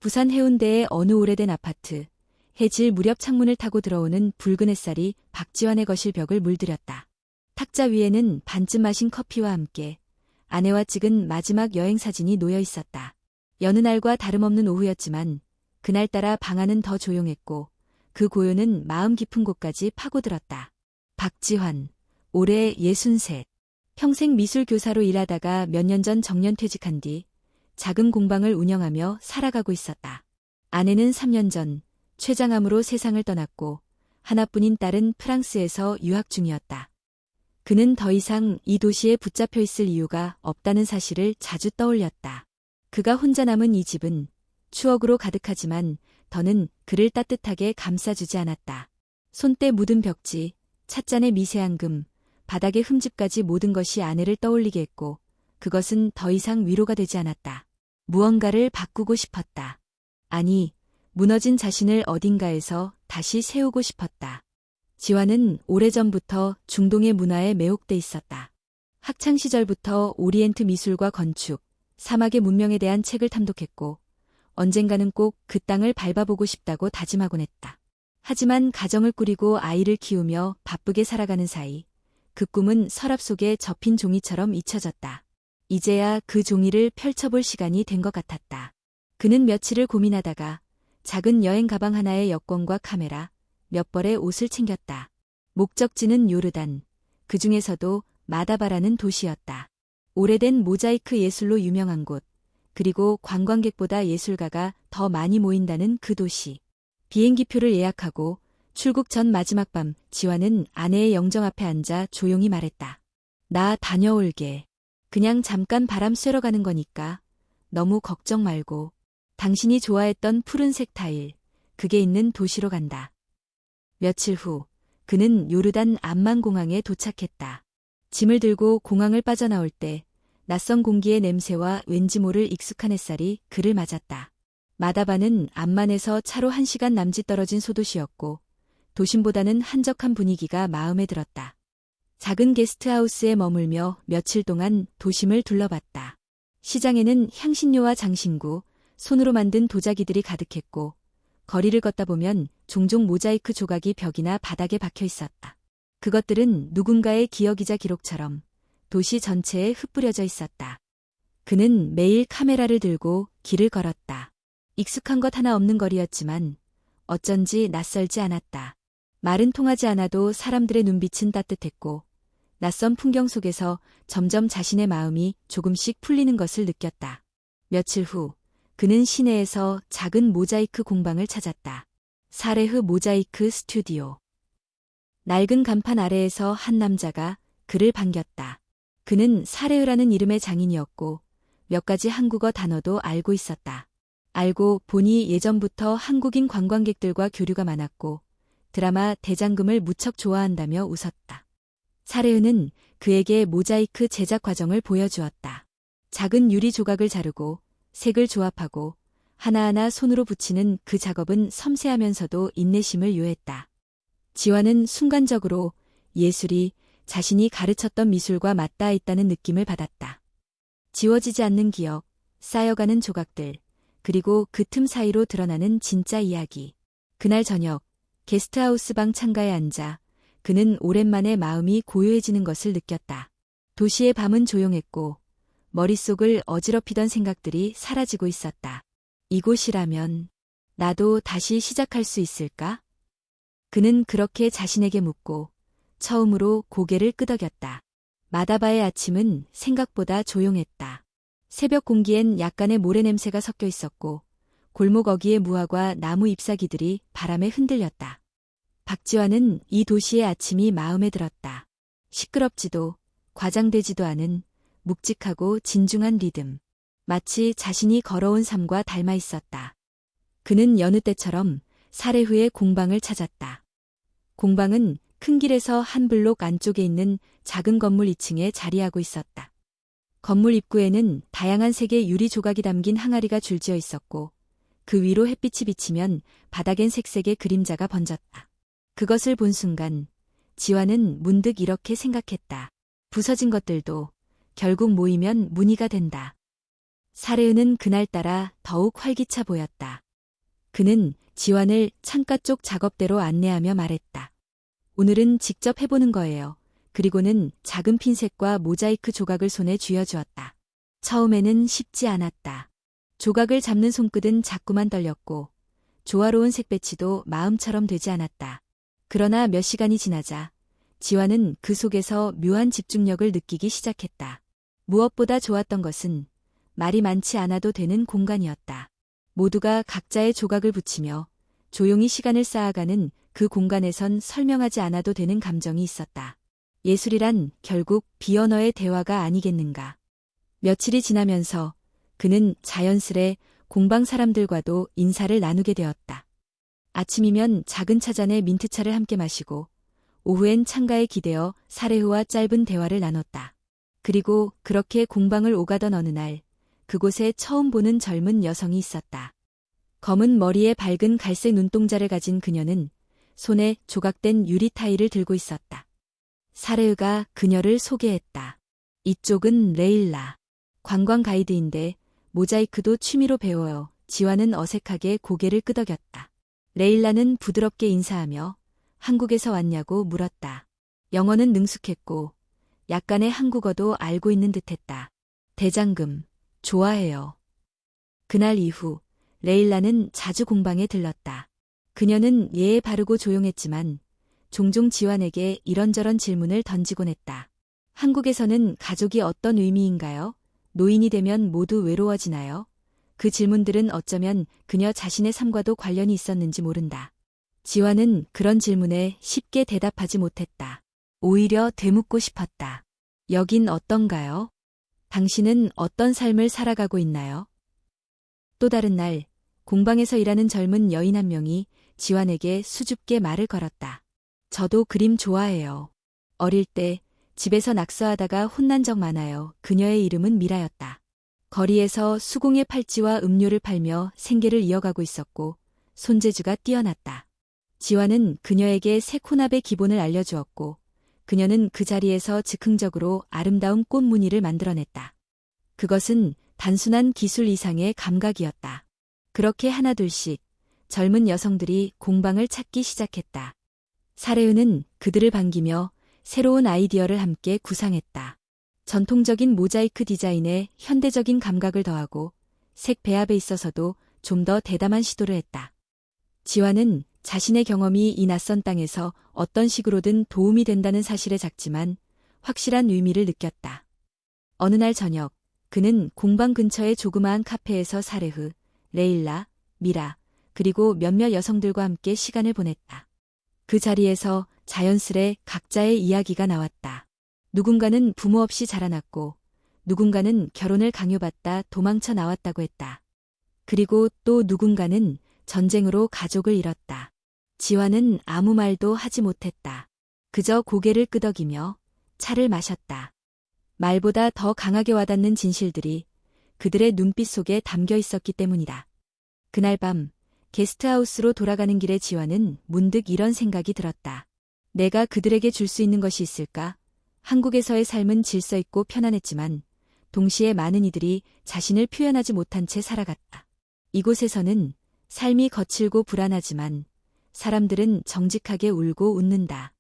부산 해운대의 어느 오래된 아파트. 해질 무렵 창문을 타고 들어오는 붉은 햇살이 박지환의 거실 벽을 물들였다. 탁자 위에는 반쯤 마신 커피와 함께 아내와 찍은 마지막 여행 사진이 놓여 있었다. 여느 날과 다름없는 오후였지만 그날따라 방 안은 더 조용했고 그 고요는 마음 깊은 곳까지 파고들었다. 박지환, 올해 63. 평생 미술 교사로 일하다가 몇 년 전 정년퇴직한 뒤 작은 공방을 운영하며 살아가고 있었다. 아내는 3년 전 췌장암으로 세상을 떠났고 하나뿐인 딸은 프랑스에서 유학 중이었다. 그는 더 이상 이 도시에 붙잡혀 있을 이유가 없다는 사실을 자주 떠올렸다. 그가 혼자 남은 이 집은 추억으로 가득하지만 더는 그를 따뜻하게 감싸주지 않았다. 손때 묻은 벽지, 찻잔의 미세한 금, 바닥의 흠집까지 모든 것이 아내를 떠올리게 했고 그것은 더 이상 위로가 되지 않았다. 무언가를 바꾸고 싶었다. 아니, 무너진 자신을 어딘가에서 다시 세우고 싶었다. 지환은 오래전부터 중동의 문화에 매혹돼 있었다. 학창시절부터 오리엔트 미술과 건축, 사막의 문명에 대한 책을 탐독했고 언젠가는 꼭 그 땅을 밟아보고 싶다고 다짐하곤 했다. 하지만 가정을 꾸리고 아이를 키우며 바쁘게 살아가는 사이 그 꿈은 서랍 속에 접힌 종이처럼 잊혀졌다. 이제야 그 종이를 펼쳐볼 시간이 된 것 같았다. 그는 며칠을 고민하다가 작은 여행 가방 하나에 여권과 카메라, 몇 벌의 옷을 챙겼다. 목적지는 요르단, 그 중에서도 마다바라는 도시였다. 오래된 모자이크 예술로 유명한 곳, 그리고 관광객보다 예술가가 더 많이 모인다는 그 도시. 비행기표를 예약하고 출국 전 마지막 밤 지환은 아내의 영정 앞에 앉아 조용히 말했다. 나 다녀올게. 그냥 잠깐 바람 쐬러 가는 거니까 너무 걱정 말고. 당신이 좋아했던 푸른색 타일, 그게 있는 도시로 간다. 며칠 후 그는 요르단 암만 공항에 도착했다. 짐을 들고 공항을 빠져나올 때 낯선 공기의 냄새와 왠지 모를 익숙한 햇살이 그를 맞았다. 마다바는 암만에서 차로 1시간 남짓 떨어진 소도시였고 도심보다는 한적한 분위기가 마음에 들었다. 작은 게스트하우스에 머물며 며칠 동안 도심을 둘러봤다. 시장에는 향신료와 장신구, 손으로 만든 도자기들이 가득했고 거리를 걷다 보면 종종 모자이크 조각이 벽이나 바닥에 박혀 있었다. 그것들은 누군가의 기억이자 기록처럼 도시 전체에 흩뿌려져 있었다. 그는 매일 카메라를 들고 길을 걸었다. 익숙한 것 하나 없는 거리였지만 어쩐지 낯설지 않았다. 말은 통하지 않아도 사람들의 눈빛은 따뜻했고 낯선 풍경 속에서 점점 자신의 마음이 조금씩 풀리는 것을 느꼈다. 며칠 후 그는 시내에서 작은 모자이크 공방을 찾았다. 사레흐 모자이크 스튜디오. 낡은 간판 아래에서 한 남자가 그를 반겼다. 그는 사레흐라는 이름의 장인이었고 몇 가지 한국어 단어도 알고 있었다. 알고 보니 예전부터 한국인 관광객들과 교류가 많았고 드라마 대장금을 무척 좋아한다며 웃었다. 사레흐는 그에게 모자이크 제작 과정을 보여주었다. 작은 유리 조각을 자르고 색을 조합하고 하나하나 손으로 붙이는 그 작업은 섬세하면서도 인내심을 요했다. 지환은 순간적으로 예술이 자신이 가르쳤던 미술과 맞닿아 있다는 느낌을 받았다. 지워지지 않는 기억, 쌓여가는 조각들, 그리고 그 틈 사이로 드러나는 진짜 이야기. 그날 저녁, 게스트하우스 방 창가에 앉아 그는 오랜만에 마음이 고요해지는 것을 느꼈다. 도시의 밤은 조용했고 머릿속을 어지럽히던 생각들이 사라지고 있었다. 이곳이라면 나도 다시 시작할 수 있을까? 그는 그렇게 자신에게 묻고 처음으로 고개를 끄덕였다. 마다바의 아침은 생각보다 조용했다. 새벽 공기엔 약간의 모래 냄새가 섞여 있었고 골목 어귀의 무화과 나무 잎사귀들이 바람에 흔들렸다. 박지환은 이 도시의 아침이 마음에 들었다. 시끄럽지도 과장되지도 않은 묵직하고 진중한 리듬. 마치 자신이 걸어온 삶과 닮아 있었다. 그는 여느 때처럼 사레후의 공방을 찾았다. 공방은 큰 길에서 한 블록 안쪽에 있는 작은 건물 2층에 자리하고 있었다. 건물 입구에는 다양한 색의 유리 조각이 담긴 항아리가 줄지어 있었고 그 위로 햇빛이 비치면 바닥엔 색색의 그림자가 번졌다. 그것을 본 순간 지환은 문득 이렇게 생각했다. 부서진 것들도 결국 모이면 무늬가 된다. 사레은은 그날따라 더욱 활기차 보였다. 그는 지환을 창가 쪽 작업대로 안내하며 말했다. 오늘은 직접 해보는 거예요. 그리고는 작은 핀셋과 모자이크 조각을 손에 쥐어주었다. 처음에는 쉽지 않았다. 조각을 잡는 손끝은 자꾸만 떨렸고 조화로운 색배치도 마음처럼 되지 않았다. 그러나 몇 시간이 지나자 지환은 그 속에서 묘한 집중력을 느끼기 시작했다. 무엇보다 좋았던 것은 말이 많지 않아도 되는 공간이었다. 모두가 각자의 조각을 붙이며 조용히 시간을 쌓아가는 그 공간에선 설명하지 않아도 되는 감정이 있었다. 예술이란 결국 비언어의 대화가 아니겠는가. 며칠이 지나면서 그는 자연스레 공방 사람들과도 인사를 나누게 되었다. 아침이면 작은 차잔에 민트차를 함께 마시고 오후엔 창가에 기대어 사레흐와 짧은 대화를 나눴다. 그리고 그렇게 공방을 오가던 어느 날 그곳에 처음 보는 젊은 여성이 있었다. 검은 머리에 밝은 갈색 눈동자를 가진 그녀는 손에 조각된 유리 타일을 들고 있었다. 사레흐가 그녀를 소개했다. 이쪽은 레일라. 관광 가이드인데 모자이크도 취미로 배워요. 지환은 어색하게 고개를 끄덕였다. 레일라는 부드럽게 인사하며 한국에서 왔냐고 물었다. 영어는 능숙했고 약간의 한국어도 알고 있는 듯했다. 대장금, 좋아해요. 그날 이후 레일라는 자주 공방에 들렀다. 그녀는 예에 바르고 조용했지만 종종 지환에게 이런저런 질문을 던지곤 했다. 한국에서는 가족이 어떤 의미인가요? 노인이 되면 모두 외로워지나요? 그 질문들은 어쩌면 그녀 자신의 삶과도 관련이 있었는지 모른다. 지환은 그런 질문에 쉽게 대답하지 못했다. 오히려 되묻고 싶었다. 여긴 어떤가요? 당신은 어떤 삶을 살아가고 있나요? 또 다른 날, 공방에서 일하는 젊은 여인 한 명이 지환에게 수줍게 말을 걸었다. 저도 그림 좋아해요. 어릴 때 집에서 낙서하다가 혼난 적 많아요. 그녀의 이름은 미라였다. 거리에서 수공예 팔찌와 음료를 팔며 생계를 이어가고 있었고 손재주가 뛰어났다. 지환은 그녀에게 색혼합의 기본을 알려주었고 그녀는 그 자리에서 즉흥적으로 아름다운 꽃 무늬를 만들어냈다. 그것은 단순한 기술 이상의 감각이었다. 그렇게 하나둘씩 젊은 여성들이 공방을 찾기 시작했다. 사레흐는 그들을 반기며 새로운 아이디어를 함께 구상했다. 전통적인 모자이크 디자인에 현대적인 감각을 더하고 색 배합에 있어서도 좀 더 대담한 시도를 했다. 지환은 자신의 경험이 이 낯선 땅에서 어떤 식으로든 도움이 된다는 사실에 작지만 확실한 의미를 느꼈다. 어느 날 저녁, 그는 공방 근처의 조그마한 카페에서 사레흐, 레일라, 미라, 그리고 몇몇 여성들과 함께 시간을 보냈다. 그 자리에서 자연스레 각자의 이야기가 나왔다. 누군가는 부모 없이 자라났고 누군가는 결혼을 강요받다 도망쳐 나왔다고 했다. 그리고 또 누군가는 전쟁으로 가족을 잃었다. 지환은 아무 말도 하지 못했다. 그저 고개를 끄덕이며 차를 마셨다. 말보다 더 강하게 와닿는 진실들이 그들의 눈빛 속에 담겨 있었기 때문이다. 그날 밤 게스트하우스로 돌아가는 길에 지환은 문득 이런 생각이 들었다. 내가 그들에게 줄 수 있는 것이 있을까? 한국에서의 삶은 질서 있고 편안했지만 동시에 많은 이들이 자신을 표현하지 못한 채 살아갔다. 이곳에서는 삶이 거칠고 불안하지만 사람들은 정직하게 울고 웃는다.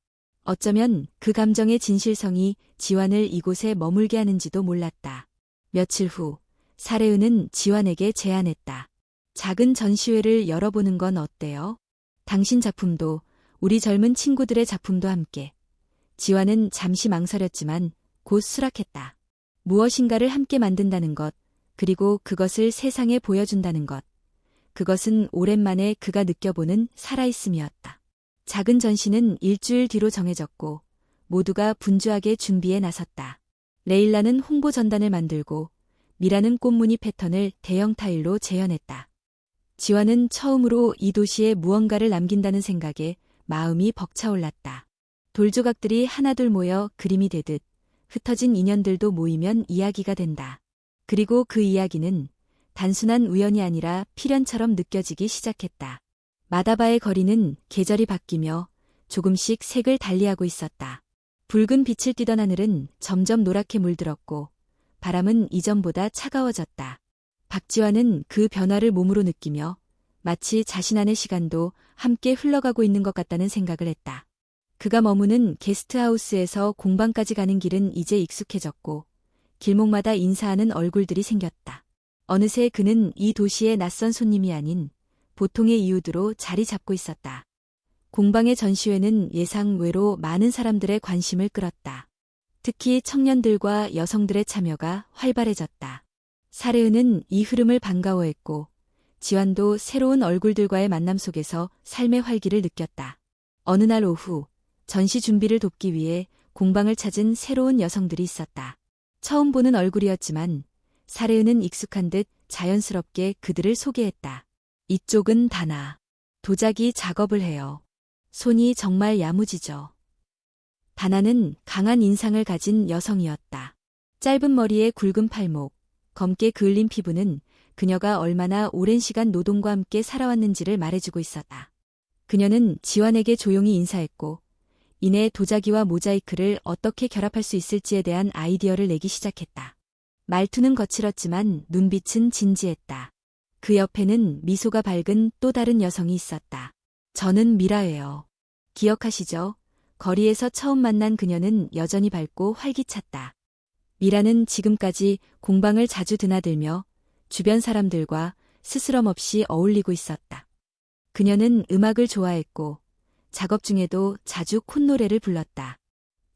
어쩌면 그 감정의 진실성이 지환을 이곳에 머물게 하는지도 몰랐다. 며칠 후 사레흐는 지환에게 제안했다. 작은 전시회를 열어보는 건 어때요? 당신 작품도 우리 젊은 친구들의 작품도 함께. 지환은 잠시 망설였지만 곧 수락했다. 무엇인가를 함께 만든다는 것, 그리고 그것을 세상에 보여준다는 것. 그것은 오랜만에 그가 느껴보는 살아있음이었다. 작은 전시는 일주일 뒤로 정해졌고 모두가 분주하게 준비에 나섰다. 레일라는 홍보 전단을 만들고 미라는 꽃무늬 패턴을 대형 타일로 재현했다. 지환은 처음으로 이 도시에 무언가를 남긴다는 생각에 마음이 벅차올랐다. 돌조각들이 하나둘 모여 그림이 되듯 흩어진 인연들도 모이면 이야기가 된다. 그리고 그 이야기는 단순한 우연이 아니라 필연처럼 느껴지기 시작했다. 마다바의 거리는 계절이 바뀌며 조금씩 색을 달리하고 있었다. 붉은 빛을 띠던 하늘은 점점 노랗게 물들었고 바람은 이전보다 차가워졌다. 박지환은 그 변화를 몸으로 느끼며 마치 자신 안의 시간도 함께 흘러가고 있는 것 같다는 생각을 했다. 그가 머무는 게스트하우스에서 공방까지 가는 길은 이제 익숙해졌고 길목마다 인사하는 얼굴들이 생겼다. 어느새 그는 이 도시의 낯선 손님이 아닌 보통의 이웃으로 자리 잡고 있었다. 공방의 전시회는 예상외로 많은 사람들의 관심을 끌었다. 특히 청년들과 여성들의 참여가 활발해졌다. 사레은은 이 흐름을 반가워했고 지환도 새로운 얼굴들과의 만남 속에서 삶의 활기를 느꼈다. 어느 날 오후 전시 준비를 돕기 위해 공방을 찾은 새로운 여성들이 있었다. 처음 보는 얼굴이었지만 사레은은 익숙한 듯 자연스럽게 그들을 소개했다. 이쪽은 다나. 도자기 작업을 해요. 손이 정말 야무지죠. 다나는 강한 인상을 가진 여성이었다. 짧은 머리에 굵은 팔목, 검게 그을린 피부는 그녀가 얼마나 오랜 시간 노동과 함께 살아왔는지를 말해주고 있었다. 그녀는 지환에게 조용히 인사했고 이내 도자기와 모자이크를 어떻게 결합할 수 있을지에 대한 아이디어를 내기 시작했다. 말투는 거칠었지만 눈빛은 진지했다. 그 옆에는 미소가 밝은 또 다른 여성이 있었다. 저는 미라예요. 기억하시죠? 거리에서 처음 만난 그녀는 여전히 밝고 활기찼다. 미라는 지금까지 공방을 자주 드나들며 주변 사람들과 스스럼 없이 어울리고 있었다. 그녀는 음악을 좋아했고 작업 중에도 자주 콧노래를 불렀다.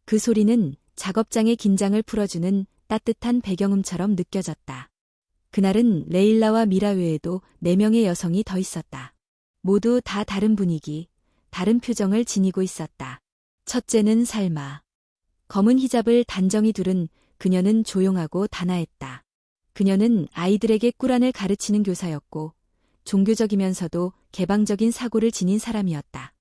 그 소리는 작업장의 긴장을 풀어주는 따뜻한 배경음처럼 느껴졌다. 그날은 레일라와 미라 외에도 4명의 여성이 더 있었다. 모두 다 다른 분위기, 다른 표정을 지니고 있었다. 첫째는 살마. 검은 히잡을 단정히 두른 그녀는 조용하고 단아했다. 그녀는 아이들에게 꾸란을 가르치는 교사였고 종교적이면서도 개방적인 사고를 지닌 사람이었다.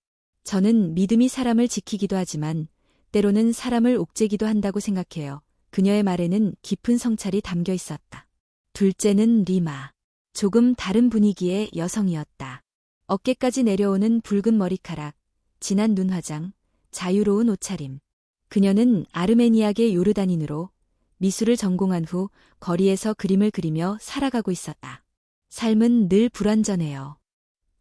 저는 믿음이 사람을 지키기도 하지만 때로는 사람을 옥죄기도 한다고 생각해요. 그녀의 말에는 깊은 성찰이 담겨 있었다. 둘째는 리마. 조금 다른 분위기의 여성이었다. 어깨까지 내려오는 붉은 머리카락, 진한 눈화장, 자유로운 옷차림. 그녀는 아르메니아계 요르단인으로 미술을 전공한 후 거리에서 그림을 그리며 살아가고 있었다. 삶은 늘 불완전해요.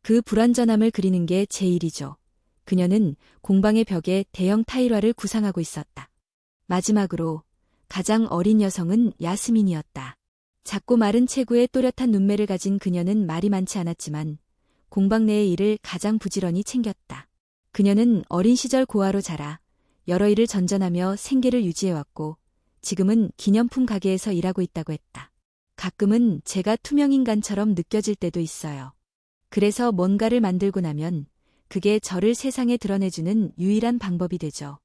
그 불완전함을 그리는 게 제 일이죠. 그녀는 공방의 벽에 대형 타일화를 구상하고 있었다. 마지막으로 가장 어린 여성은 야스민이었다. 작고 마른 체구에 또렷한 눈매를 가진 그녀는 말이 많지 않았지만 공방 내의 일을 가장 부지런히 챙겼다. 그녀는 어린 시절 고아로 자라 여러 일을 전전하며 생계를 유지해왔고 지금은 기념품 가게에서 일하고 있다고 했다. 가끔은 제가 투명인간처럼 느껴질 때도 있어요. 그래서 뭔가를 만들고 나면 그게 저를 세상에 드러내주는 유일한 방법이 되죠.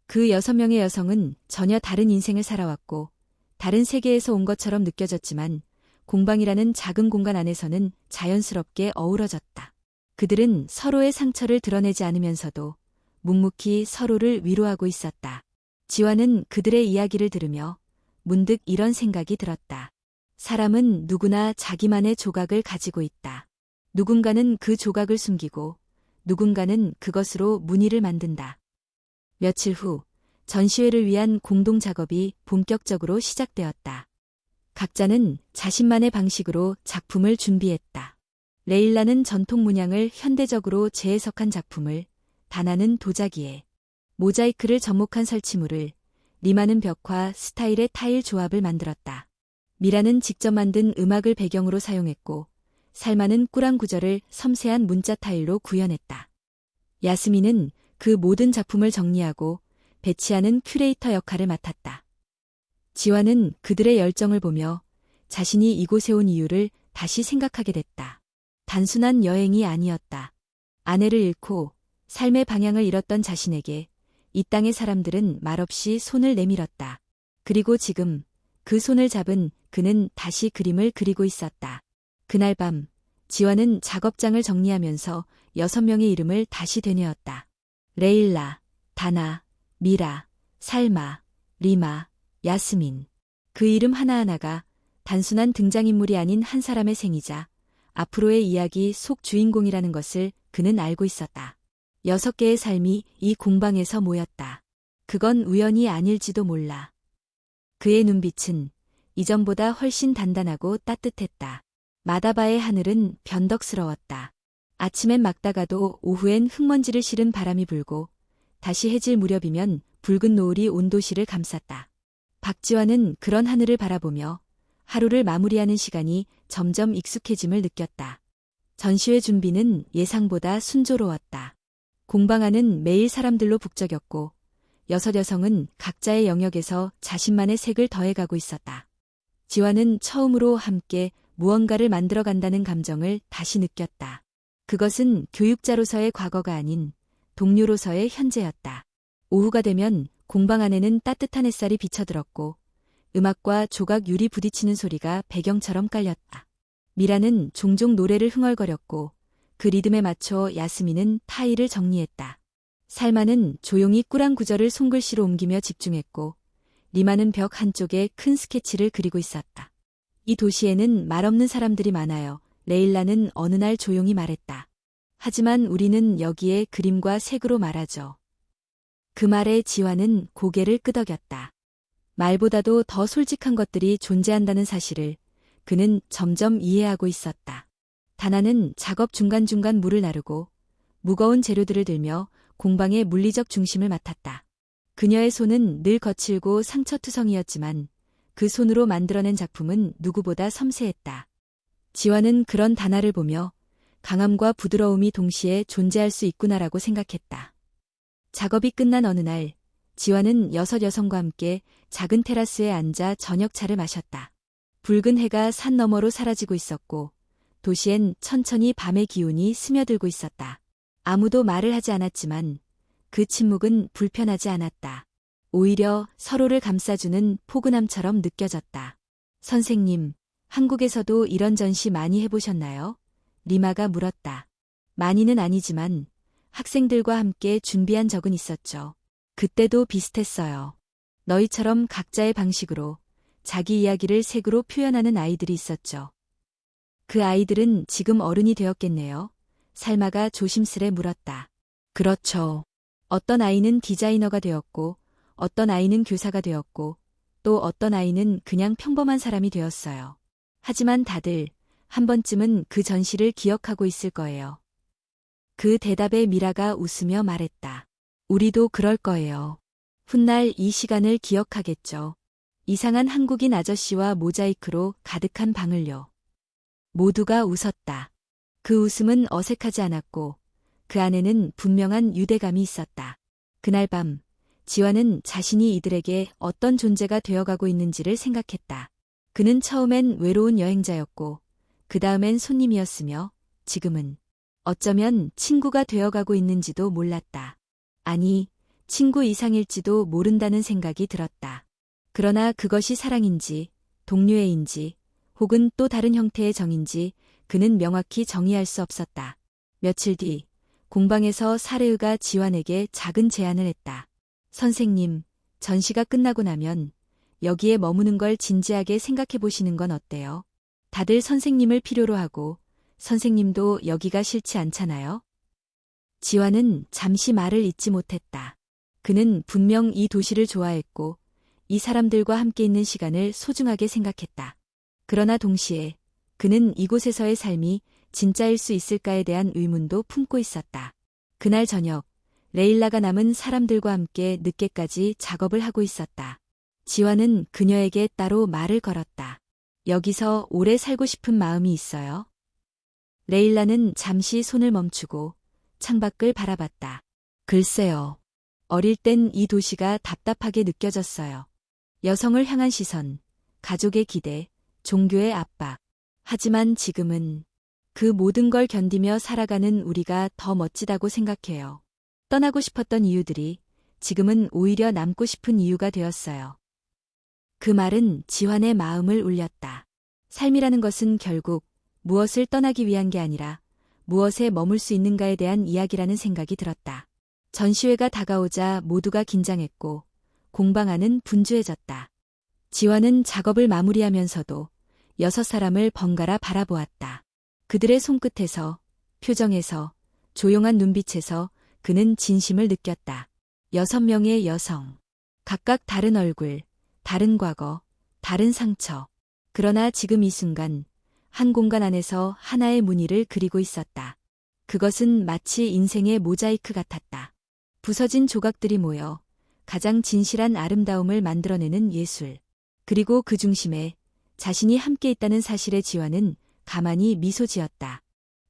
그 6명의 여성은 전혀 다른 인생을 살아왔고 다른 세계에서 온 것처럼 느껴졌지만 공방이라는 작은 공간 안에서는 자연스럽게 어우러졌다. 그들은 서로의 상처를 드러내지 않으면서도 묵묵히 서로를 위로하고 있었다. 지환은 그들의 이야기를 들으며 문득 이런 생각이 들었다. 사람은 누구나 자기만의 조각을 가지고 있다. 누군가는 그 조각을 숨기고 누군가는 그것으로 무늬를 만든다. 며칠 후 전시회를 위한 공동 작업이 본격적으로 시작되었다. 각자는 자신만의 방식으로 작품을 준비했다. 레일라는 전통 문양을 현대적으로 재해석한 작품을, 다나는 도자기에, 모자이크를 접목한 설치물을, 리마는 벽화 스타일의 타일 조합을 만들었다. 미라는 직접 만든 음악을 배경으로 사용했고 살마는 꾸란 구절을 섬세한 문자 타일로 구현했다. 야스민은 그 모든 작품을 정리하고 배치하는 큐레이터 역할을 맡았다. 지환은 그들의 열정을 보며 자신이 이곳에 온 이유를 다시 생각하게 됐다. 단순한 여행이 아니었다. 아내를 잃고 삶의 방향을 잃었던 자신에게 이 땅의 사람들은 말없이 손을 내밀었다. 그리고 지금 그 손을 잡은 그는 다시 그림을 그리고 있었다. 그날 밤 지환은 작업장을 정리하면서 6명의 이름을 다시 되뇌었다. 레일라, 다나, 미라, 살마, 리마, 야스민. 그 이름 하나하나가 단순한 등장인물이 아닌 한 사람의 생이자 앞으로의 이야기 속 주인공이라는 것을 그는 알고 있었다. 6개의 삶이 이 공방에서 모였다. 그건 우연이 아닐지도 몰라. 그의 눈빛은 이전보다 훨씬 단단하고 따뜻했다. 마다바의 하늘은 변덕스러웠다. 아침엔 맑다가도 오후엔 흙먼지를 실은 바람이 불고 다시 해질 무렵이면 붉은 노을이 온 도시를 감쌌다. 박지환은 그런 하늘을 바라보며 하루를 마무리하는 시간이 점점 익숙해짐을 느꼈다. 전시회 준비는 예상보다 순조로웠다. 공방 안은 매일 사람들로 북적였고 여섯 여성은 각자의 영역에서 자신만의 색을 더해가고 있었다. 지환은 처음으로 함께 무언가를 만들어간다는 감정을 다시 느꼈다. 그것은 교육자로서의 과거가 아닌 동료로서의 현재였다. 오후가 되면 공방 안에는 따뜻한 햇살이 비쳐들었고 음악과 조각 유리 부딪히는 소리가 배경처럼 깔렸다. 미라는 종종 노래를 흥얼거렸고 그 리듬에 맞춰 야스민은 타일을 정리했다. 살마는 조용히 꾸란 구절을 손글씨로 옮기며 집중했고 리마는 벽 한쪽에 큰 스케치를 그리고 있었다. 이 도시에는 말없는 사람들이 많아요. 레일라는 어느 날 조용히 말했다. 하지만 우리는 여기에 그림과 색으로 말하죠. 그 말에 지환은 고개를 끄덕였다. 말보다도 더 솔직한 것들이 존재한다는 사실을 그는 점점 이해하고 있었다. 다나는 작업 중간중간 물을 나르고 무거운 재료들을 들며 공방의 물리적 중심을 맡았다. 그녀의 손은 늘 거칠고 상처투성이었지만 그 손으로 만들어낸 작품은 누구보다 섬세했다. 지환은 그런 다나를 보며 강함과 부드러움이 동시에 존재할 수 있구나라고 생각했다. 작업이 끝난 어느 날 지환은 여섯 여성과 함께 작은 테라스에 앉아 저녁차를 마셨다. 붉은 해가 산 너머로 사라지고 있었고 도시엔 천천히 밤의 기운이 스며들고 있었다. 아무도 말을 하지 않았지만 그 침묵은 불편하지 않았다. 오히려 서로를 감싸주는 포근함처럼 느껴졌다. 선생님, 한국에서도 이런 전시 많이 해보셨나요? 리마가 물었다. 많이는 아니지만 학생들과 함께 준비한 적은 있었죠. 그때도 비슷했어요. 너희처럼 각자의 방식으로 자기 이야기를 색으로 표현하는 아이들이 있었죠. 그 아이들은 지금 어른이 되었겠네요. 살마가 조심스레 물었다. 그렇죠. 어떤 아이는 디자이너가 되었고, 어떤 아이는 교사가 되었고, 또 어떤 아이는 그냥 평범한 사람이 되었어요. 하지만 다들 한 번쯤은 그 전시를 기억하고 있을 거예요. 그 대답에 미라가 웃으며 말했다. 우리도 그럴 거예요. 훗날 이 시간을 기억하겠죠. 이상한 한국인 아저씨와 모자이크로 가득한 방을요. 모두가 웃었다. 그 웃음은 어색하지 않았고 그 안에는 분명한 유대감이 있었다. 그날 밤 지환은 자신이 이들에게 어떤 존재가 되어가고 있는지를 생각했다. 그는 처음엔 외로운 여행자였고 그 다음엔 손님이었으며 지금은 어쩌면 친구가 되어가고 있는지도 몰랐다. 아니, 친구 이상일지도 모른다는 생각이 들었다. 그러나 그것이 사랑인지 동료애인지 혹은 또 다른 형태의 정인지 그는 명확히 정의할 수 없었다. 며칠 뒤 공방에서 사레으가 지환에게 작은 제안을 했다. 선생님, 전시가 끝나고 나면 여기에 머무는 걸 진지하게 생각해 보시는 건 어때요? 다들 선생님을 필요로 하고 선생님도 여기가 싫지 않잖아요? 지환은 잠시 말을 잇지 못했다. 그는 분명 이 도시를 좋아했고 이 사람들과 함께 있는 시간을 소중하게 생각했다. 그러나 동시에 그는 이곳에서의 삶이 진짜일 수 있을까에 대한 의문도 품고 있었다. 그날 저녁, 레일라가 남은 사람들과 함께 늦게까지 작업을 하고 있었다. 지환은 그녀에게 따로 말을 걸었다. 여기서 오래 살고 싶은 마음이 있어요? 레일라는 잠시 손을 멈추고 창밖을 바라봤다. 글쎄요. 어릴 땐 이 도시가 답답하게 느껴졌어요. 여성을 향한 시선, 가족의 기대, 종교의 압박. 하지만 지금은 그 모든 걸 견디며 살아가는 우리가 더 멋지다고 생각해요. 떠나고 싶었던 이유들이 지금은 오히려 남고 싶은 이유가 되었어요. 그 말은 지환의 마음을 울렸다. 삶이라는 것은 결국 무엇을 떠나기 위한 게 아니라 무엇에 머물 수 있는가에 대한 이야기라는 생각이 들었다. 전시회가 다가오자 모두가 긴장했고 공방 안은 분주해졌다. 지환은 작업을 마무리하면서도 여섯 사람을 번갈아 바라보았다. 그들의 손끝에서, 표정에서, 조용한 눈빛에서 그는 진심을 느꼈다. 6명의 여성. 각각 다른 얼굴, 다른 과거, 다른 상처. 그러나 지금 이 순간 한 공간 안에서 하나의 무늬를 그리고 있었다. 그것은 마치 인생의 모자이크 같았다. 부서진 조각들이 모여 가장 진실한 아름다움을 만들어내는 예술. 그리고 그 중심에 자신이 함께 있다는 사실에 지화는 가만히 미소 지었다.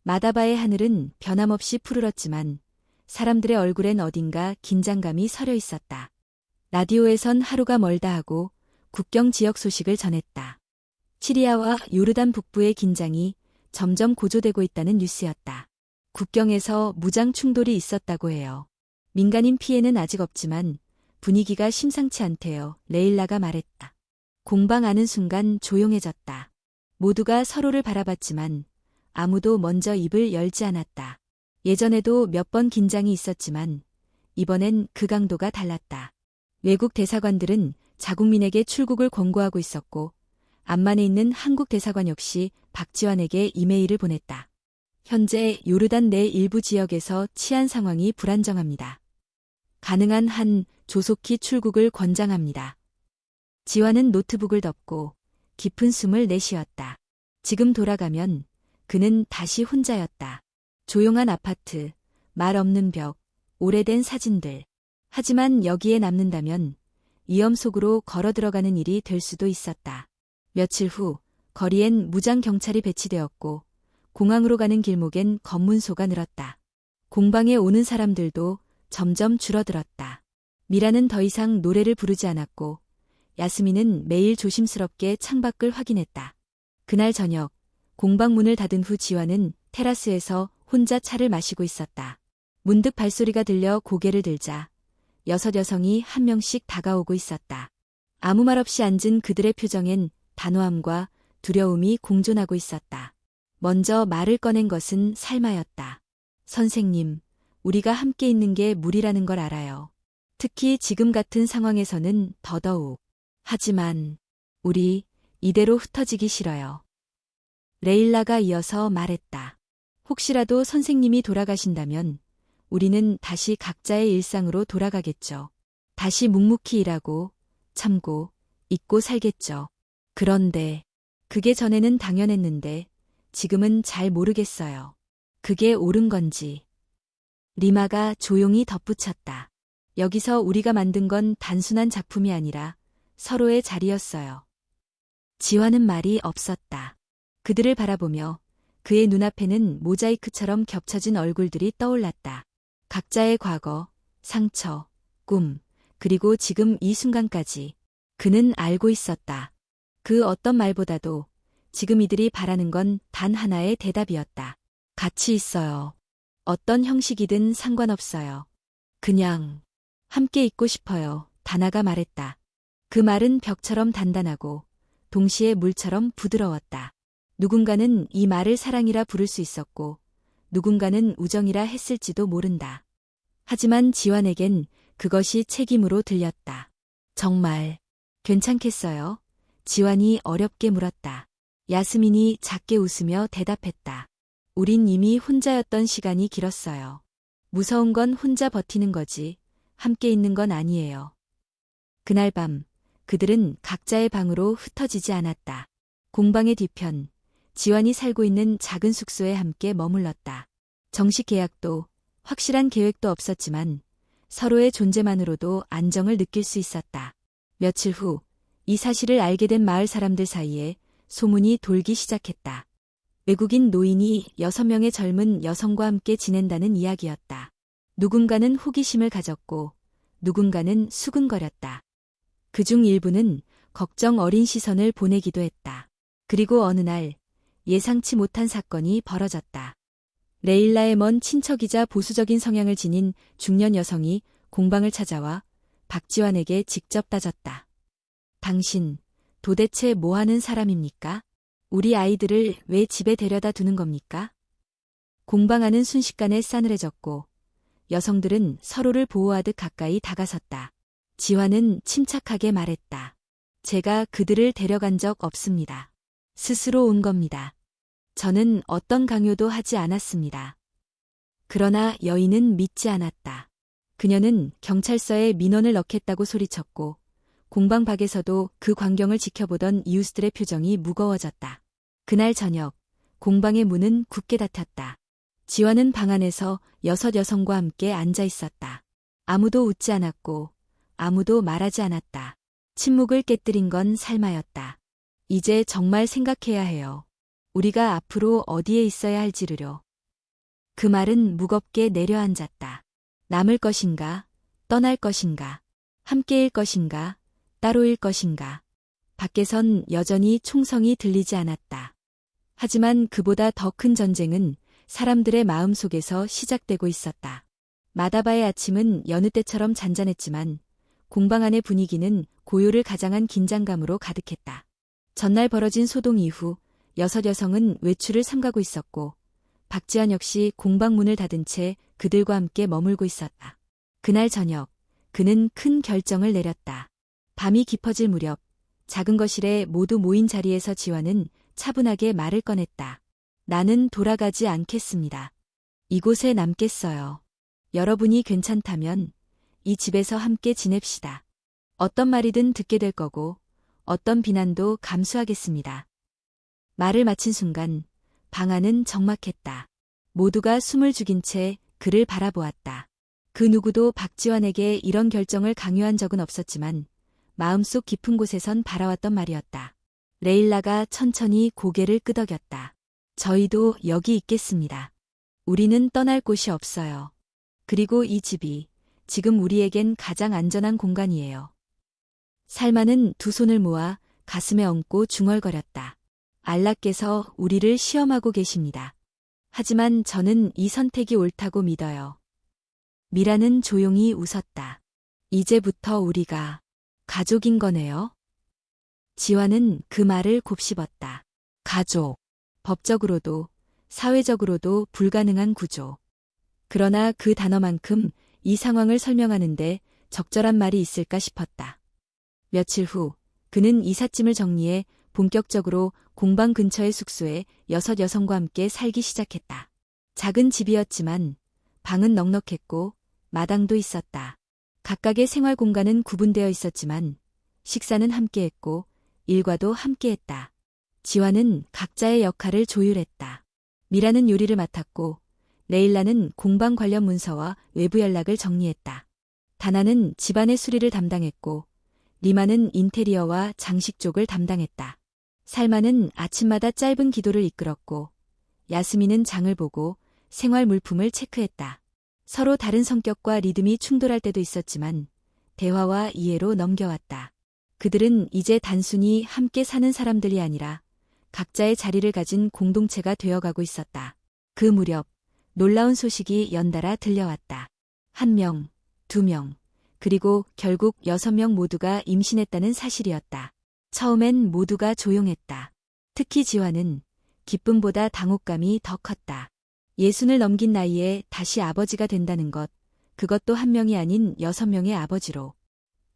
마다바의 하늘은 변함없이 푸르렀지만 사람들의 얼굴엔 어딘가 긴장감이 서려 있었다. 라디오에선 하루가 멀다 하고 국경 지역 소식을 전했다. 시리아와 요르단 북부의 긴장이 점점 고조되고 있다는 뉴스였다. 국경에서 무장 충돌이 있었다고 해요. 민간인 피해는 아직 없지만 분위기가 심상치 않대요. 레일라가 말했다. 공방 안은 순간 조용해졌다. 모두가 서로를 바라봤지만 아무도 먼저 입을 열지 않았다. 예전에도 몇 번 긴장이 있었지만 이번엔 그 강도가 달랐다. 외국 대사관들은 자국민에게 출국을 권고하고 있었고 암만에 있는 한국 대사관 역시 박지원에게 이메일을 보냈다. 현재 요르단 내 일부 지역에서 치안 상황이 불안정합니다. 가능한 한 조속히 출국을 권장합니다. 지환은 노트북을 덮고 깊은 숨을 내쉬었다. 지금 돌아가면 그는 다시 혼자였다. 조용한 아파트, 말 없는 벽, 오래된 사진들. 하지만 여기에 남는다면 위험 속으로 걸어 들어가는 일이 될 수도 있었다. 며칠 후 거리엔 무장 경찰이 배치되었고 공항으로 가는 길목엔 검문소가 늘었다. 공방에 오는 사람들도 점점 줄어들었다. 미라는 더 이상 노래를 부르지 않았고 야스민은 매일 조심스럽게 창밖을 확인했다. 그날 저녁 공방 문을 닫은 후 지화는 테라스에서 혼자 차를 마시고 있었다. 문득 발소리가 들려 고개를 들자 6 여성이 한 명씩 다가오고 있었다. 아무 말 없이 앉은 그들의 표정엔 단호함과 두려움이 공존하고 있었다. 먼저 말을 꺼낸 것은 살마였다. 선생님, 우리가 함께 있는 게 무리라는 걸 알아요. 특히 지금 같은 상황에서는 더더욱. 하지만 우리 이대로 흩어지기 싫어요. 레일라가 이어서 말했다. 혹시라도 선생님이 돌아가신다면 우리는 다시 각자의 일상으로 돌아가겠죠. 다시 묵묵히 일하고 참고 잊고 살겠죠. 그런데 그게 전에는 당연했는데 지금은 잘 모르겠어요. 그게 옳은 건지. 리마가 조용히 덧붙였다. 여기서 우리가 만든 건 단순한 작품이 아니라 서로의 자리였어요. 지화는 말이 없었다. 그들을 바라보며 그의 눈앞에는 모자이크처럼 겹쳐진 얼굴들이 떠올랐다. 각자의 과거, 상처, 꿈, 그리고 지금 이 순간까지 그는 알고 있었다. 그 어떤 말보다도 지금 이들이 바라는 건 단 하나의 대답이었다. 같이 있어요. 어떤 형식이든 상관없어요. 그냥 함께 있고 싶어요. 다나가 말했다. 그 말은 벽처럼 단단하고 동시에 물처럼 부드러웠다. 누군가는 이 말을 사랑이라 부를 수 있었고 누군가는 우정이라 했을지도 모른다. 하지만 지환에겐 그것이 책임으로 들렸다. 정말 괜찮겠어요? 지환이 어렵게 물었다. 야스민이 작게 웃으며 대답했다. 우린 이미 혼자였던 시간이 길었어요. 무서운 건 혼자 버티는 거지 함께 있는 건 아니에요. 그날 밤 그들은 각자의 방으로 흩어지지 않았다. 공방의 뒤편 지환이 살고 있는 작은 숙소에 함께 머물렀다. 정식 계약도 확실한 계획도 없었지만 서로의 존재만으로도 안정을 느낄 수 있었다. 며칠 후 이 사실을 알게 된 마을 사람들 사이에 소문이 돌기 시작했다. 외국인 노인이 6명의 젊은 여성과 함께 지낸다는 이야기였다. 누군가는 호기심을 가졌고 누군가는 수근거렸다. 그중 일부는 걱정 어린 시선을 보내기도 했다. 그리고 어느 날 예상치 못한 사건이 벌어졌다. 레일라의 먼 친척이자 보수적인 성향을 지닌 중년 여성이 공방을 찾아와 박지환에게 직접 따졌다. 당신 도대체 뭐 하는 사람입니까? 우리 아이들을 왜 집에 데려다 두는 겁니까? 공방 안은 순식간에 싸늘해졌고 여성들은 서로를 보호하듯 가까이 다가섰다. 지환은 침착하게 말했다. 제가 그들을 데려간 적 없습니다. 스스로 온 겁니다. 저는 어떤 강요도 하지 않았습니다. 그러나 여인은 믿지 않았다. 그녀는 경찰서에 민원을 넣겠다고 소리쳤고 공방 밖에서도 그 광경을 지켜보던 이웃들의 표정이 무거워졌다. 그날 저녁, 공방의 문은 굳게 닫혔다. 지화는 방 안에서 6 여성과 함께 앉아 있었다. 아무도 웃지 않았고 아무도 말하지 않았다. 침묵을 깨뜨린 건 살마였다. 이제 정말 생각해야 해요. 우리가 앞으로 어디에 있어야 할지를요. 그 말은 무겁게 내려앉았다. 남을 것인가, 떠날 것인가, 함께일 것인가, 따로일 것인가. 밖에선 여전히 총성이 들리지 않았다. 하지만 그보다 더 큰 전쟁은 사람들의 마음속에서 시작되고 있었다. 마다바의 아침은 여느 때처럼 잔잔했지만 공방 안의 분위기는 고요를 가장한 긴장감으로 가득했다. 전날 벌어진 소동 이후 6 여성은 외출을 삼가고 있었고 박지환 역시 공방 문을 닫은 채 그들과 함께 머물고 있었다. 그날 저녁, 그는 큰 결정을 내렸다. 밤이 깊어질 무렵 작은 거실에 모두 모인 자리에서 지화는 차분하게 말을 꺼냈다. 나는 돌아가지 않겠습니다. 이곳에 남겠어요. 여러분이 괜찮다면 이 집에서 함께 지냅시다. 어떤 말이든 듣게 될 거고 어떤 비난도 감수하겠습니다. 말을 마친 순간 방 안은 적막했다. 모두가 숨을 죽인 채 그를 바라보았다. 그 누구도 박지환에게 이런 결정을 강요한 적은 없었지만 마음속 깊은 곳에선 바라왔던 말이었다. 레일라가 천천히 고개를 끄덕였다. 저희도 여기 있겠습니다. 우리는 떠날 곳이 없어요. 그리고 이 집이 지금 우리에겐 가장 안전한 공간이에요. 살마는 2 손을 모아 가슴에 얹고 중얼거렸다. 알라께서 우리를 시험하고 계십니다. 하지만 저는 이 선택이 옳다고 믿어요. 미라는 조용히 웃었다. 이제부터 우리가 가족인 거네요. 지화는 그 말을 곱씹었다. 가족. 법적으로도 사회적으로도 불가능한 구조. 그러나 그 단어만큼 이 상황을 설명하는데 적절한 말이 있을까 싶었다. 며칠 후 그는 이삿짐을 정리해 본격적으로 공방 근처의 숙소에 6 여성과 함께 살기 시작했다. 작은 집이었지만 방은 넉넉했고 마당도 있었다. 각각의 생활 공간은 구분되어 있었지만 식사는 함께했고 일과도 함께했다. 지화는 각자의 역할을 조율했다. 미라는 요리를 맡았고 레일라는 공방 관련 문서와 외부 연락을 정리했다. 다나는 집안의 수리를 담당했고 리마는 인테리어와 장식 쪽을 담당했다. 살마는 아침마다 짧은 기도를 이끌었고 야스미는 장을 보고 생활 물품을 체크했다. 서로 다른 성격과 리듬이 충돌할 때도 있었지만 대화와 이해로 넘겨왔다. 그들은 이제 단순히 함께 사는 사람들이 아니라 각자의 자리를 가진 공동체가 되어가고 있었다. 그 무렵 놀라운 소식이 연달아 들려왔다. 1명, 2명, 그리고 결국 6명 모두가 임신했다는 사실이었다. 처음엔 모두가 조용했다. 특히 지화는 기쁨보다 당혹감이 더 컸다. 60을 넘긴 나이에 다시 아버지가 된다는 것, 그것도 1명이 아닌 6명의 아버지로.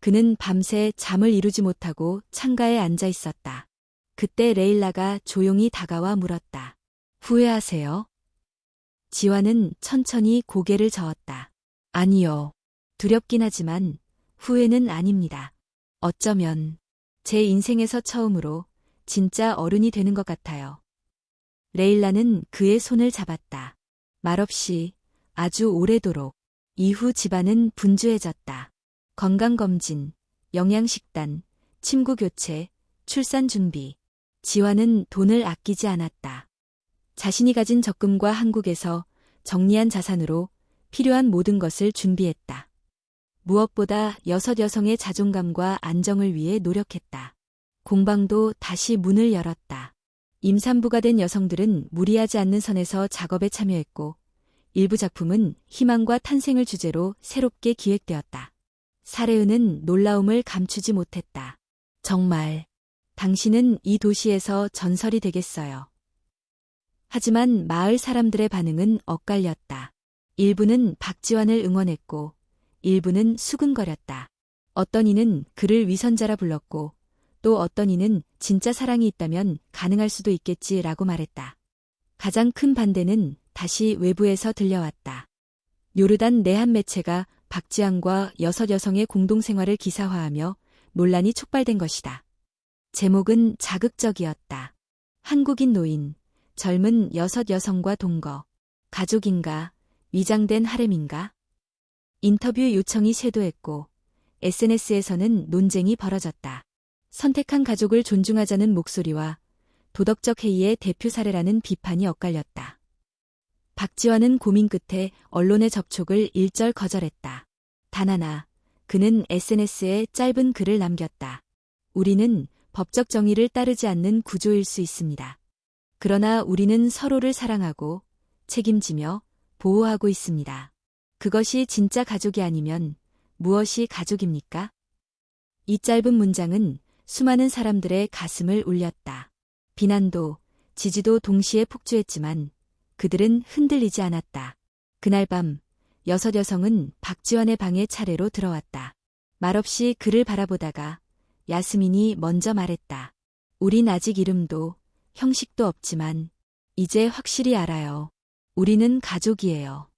그는 밤새 잠을 이루지 못하고 창가에 앉아 있었다. 그때 레일라가 조용히 다가와 물었다. 후회하세요? 지화는 천천히 고개를 저었다. 아니요. 두렵긴 하지만 후회는 아닙니다. 어쩌면 제 인생에서 처음으로 진짜 어른이 되는 것 같아요. 레일라는 그의 손을 잡았다. 말없이 아주 오래도록. 이후 집안은 분주해졌다. 건강검진, 영양식단, 침구교체, 출산 준비. 지화는 돈을 아끼지 않았다. 자신이 가진 적금과 한국에서 정리한 자산으로 필요한 모든 것을 준비했다. 무엇보다 6 여성의 자존감과 안정을 위해 노력했다. 공방도 다시 문을 열었다. 임산부가 된 여성들은 무리하지 않는 선에서 작업에 참여했고 일부 작품은 희망과 탄생을 주제로 새롭게 기획되었다. 사레은은 놀라움을 감추지 못했다. 정말 당신은 이 도시에서 전설이 되겠어요. 하지만 마을 사람들의 반응은 엇갈렸다. 일부는 박지환을 응원했고 일부는 수근거렸다. 어떤 이는 그를 위선자라 불렀고 또 어떤 이는 진짜 사랑이 있다면 가능할 수도 있겠지라고 말했다. 가장 큰 반대는 다시 외부에서 들려왔다. 요르단 내한 매체가 박지환과 6 여성의 공동생활을 기사화하며 논란이 촉발된 것이다. 제목은 자극적이었다. 한국인 노인, 젊은 여섯 여성과 동거, 가족인가, 위장된 하렘인가? 인터뷰 요청이 쇄도했고 SNS에서는 논쟁이 벌어졌다. 선택한 가족을 존중하자는 목소리와 도덕적 해이의 대표 사례라는 비판이 엇갈렸다. 박지원은 고민 끝에 언론의 접촉을 일절 거절했다. 단 하나, 그는 SNS에 짧은 글을 남겼다. 우리는 법적 정의를 따르지 않는 구조일 수 있습니다. 그러나 우리는 서로를 사랑하고 책임지며 보호하고 있습니다. 그것이 진짜 가족이 아니면 무엇이 가족입니까? 이 짧은 문장은 수많은 사람들의 가슴을 울렸다. 비난도, 지지도 동시에 폭주했지만 그들은 흔들리지 않았다. 그날 밤, 여섯 여성은 박지원의 방에 차례로 들어왔다. 말없이 그를 바라보다가 야스민이 먼저 말했다. 우린 아직 이름도 형식도 없지만 이제 확실히 알아요. 우리는 가족이에요.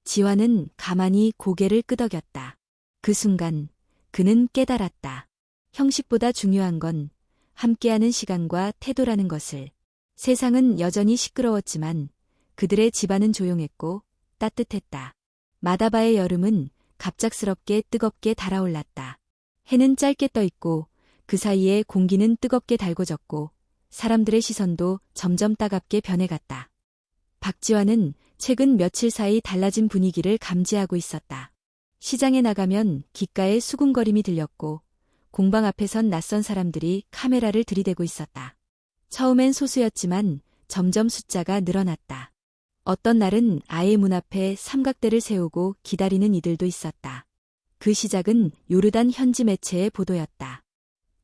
지환은 가만히 고개를 끄덕였다. 그 순간 그는 깨달았다. 형식보다 중요한 건 함께하는 시간과 태도라는 것을. 세상은 여전히 시끄러웠지만 그들의 집안은 조용했고 따뜻했다. 마다바의 여름은 갑작스럽게 뜨겁게 달아올랐다. 해는 짧게 떠있고 그 사이에 공기는 뜨겁게 달궈졌고 사람들의 시선도 점점 따갑게 변해갔다. 박지환은 최근 며칠 사이 달라진 분위기를 감지하고 있었다. 시장에 나가면 귓가에 수군거림이 들렸고 공방 앞에 선 낯선 사람들이 카메라를 들이대고 있었다. 처음엔 소수였지만 점점 숫자가 늘어났다. 어떤 날은 아예 문 앞에 삼각대를 세우고 기다리는 이들도 있었다. 그 시작은 요르단 현지 매체의 보도였다.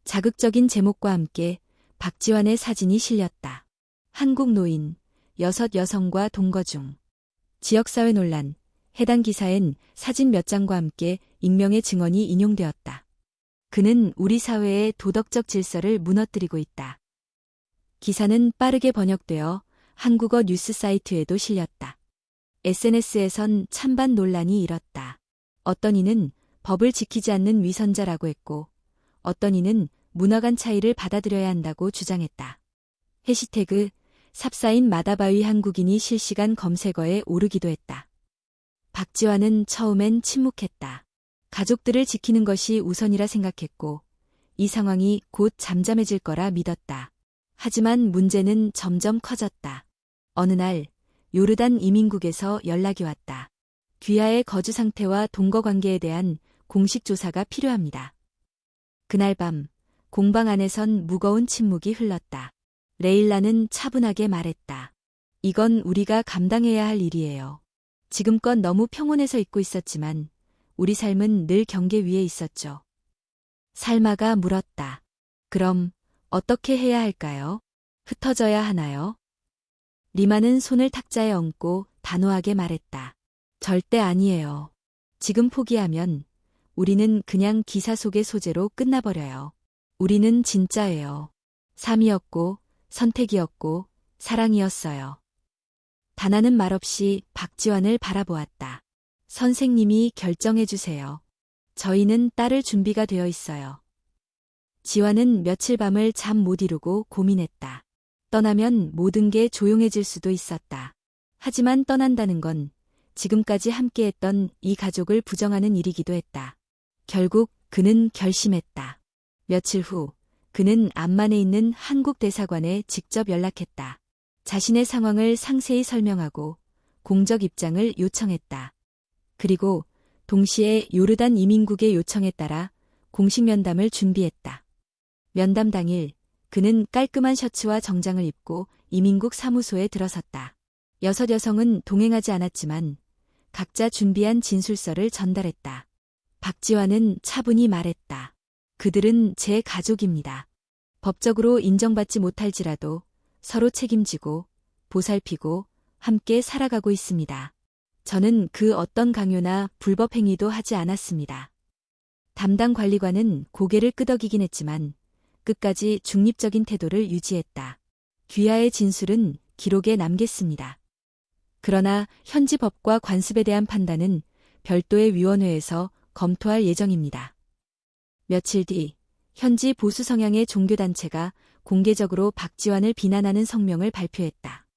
자극적인 제목과 함께 박지환의 사진이 실렸다. 한국 노인, 여섯 여성과 동거 중. 지역사회 논란, 해당 기사엔 사진 몇 장과 함께 익명의 증언이 인용되었다. 그는 우리 사회의 도덕적 질서를 무너뜨리고 있다. 기사는 빠르게 번역되어 한국어 뉴스 사이트에도 실렸다. SNS에선 찬반 논란이 일었다. 어떤 이는 법을 지키지 않는 위선자라고 했고 어떤 이는 문화 간 차이를 받아들여야 한다고 주장했다. 해시태그 삽사인 마다바위 한국인이 실시간 검색어에 오르기도 했다. 박지환은 처음엔 침묵했다. 가족들을 지키는 것이 우선이라 생각했고 이 상황이 곧 잠잠해질 거라 믿었다. 하지만 문제는 점점 커졌다. 어느 날 요르단 이민국에서 연락이 왔다. 귀하의 거주 상태와 동거 관계에 대한 공식 조사가 필요합니다. 그날 밤 공방 안에선 무거운 침묵이 흘렀다. 레일라는 차분하게 말했다. 이건 우리가 감당해야 할 일이에요. 지금껏 너무 평온해서 있고 있었지만 우리 삶은 늘 경계 위에 있었죠. 살마가 물었다. 그럼 어떻게 해야 할까요? 흩어져야 하나요? 리마는 손을 탁자에 얹고 단호하게 말했다. 절대 아니에요. 지금 포기하면 우리는 그냥 기사 속의 소재로 끝나버려요. 우리는 진짜예요. 삶이었고 선택이었고 사랑이었어요. 다나는 말없이 박지환을 바라보았다. 선생님이 결정해주세요. 저희는 따를 준비가 되어 있어요. 지환은 며칠 밤을 잠 못 이루고 고민했다. 떠나면 모든 게 조용해질 수도 있었다. 하지만 떠난다는 건 지금까지 함께했던 이 가족을 부정하는 일이기도 했다. 결국 그는 결심했다. 며칠 후 그는 암만에 있는 한국 대사관에 직접 연락했다. 자신의 상황을 상세히 설명하고 공적 입장을 요청했다. 그리고 동시에 요르단 이민국의 요청에 따라 공식 면담을 준비했다. 면담 당일 그는 깔끔한 셔츠와 정장을 입고 이민국 사무소에 들어섰다. 여섯 여성은 동행하지 않았지만 각자 준비한 진술서를 전달했다. 박지환은 차분히 말했다. 그들은 제 가족입니다. 법적으로 인정받지 못할지라도 서로 책임지고 보살피고 함께 살아가고 있습니다. 저는 그 어떤 강요나 불법 행위도 하지 않았습니다. 담당 관리관은 고개를 끄덕이긴 했지만 끝까지 중립적인 태도를 유지했다. 귀하의 진술은 기록에 남겠습니다. 그러나 현지 법과 관습에 대한 판단은 별도의 위원회에서 검토할 예정입니다. 며칠 뒤 현지 보수 성향의 종교단체가 공개적으로 박지원을 비난하는 성명을 발표했다.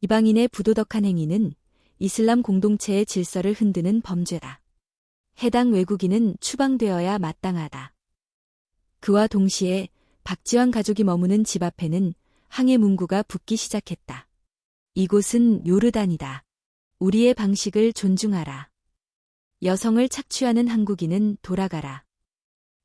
이방인의 부도덕한 행위는 이슬람 공동체의 질서를 흔드는 범죄다. 해당 외국인은 추방되어야 마땅하다. 그와 동시에 박지원 가족이 머무는 집 앞에는 항해 문구가 붙기 시작했다. 이곳은 요르단이다. 우리의 방식을 존중하라. 여성을 착취하는 한국인은 돌아가라.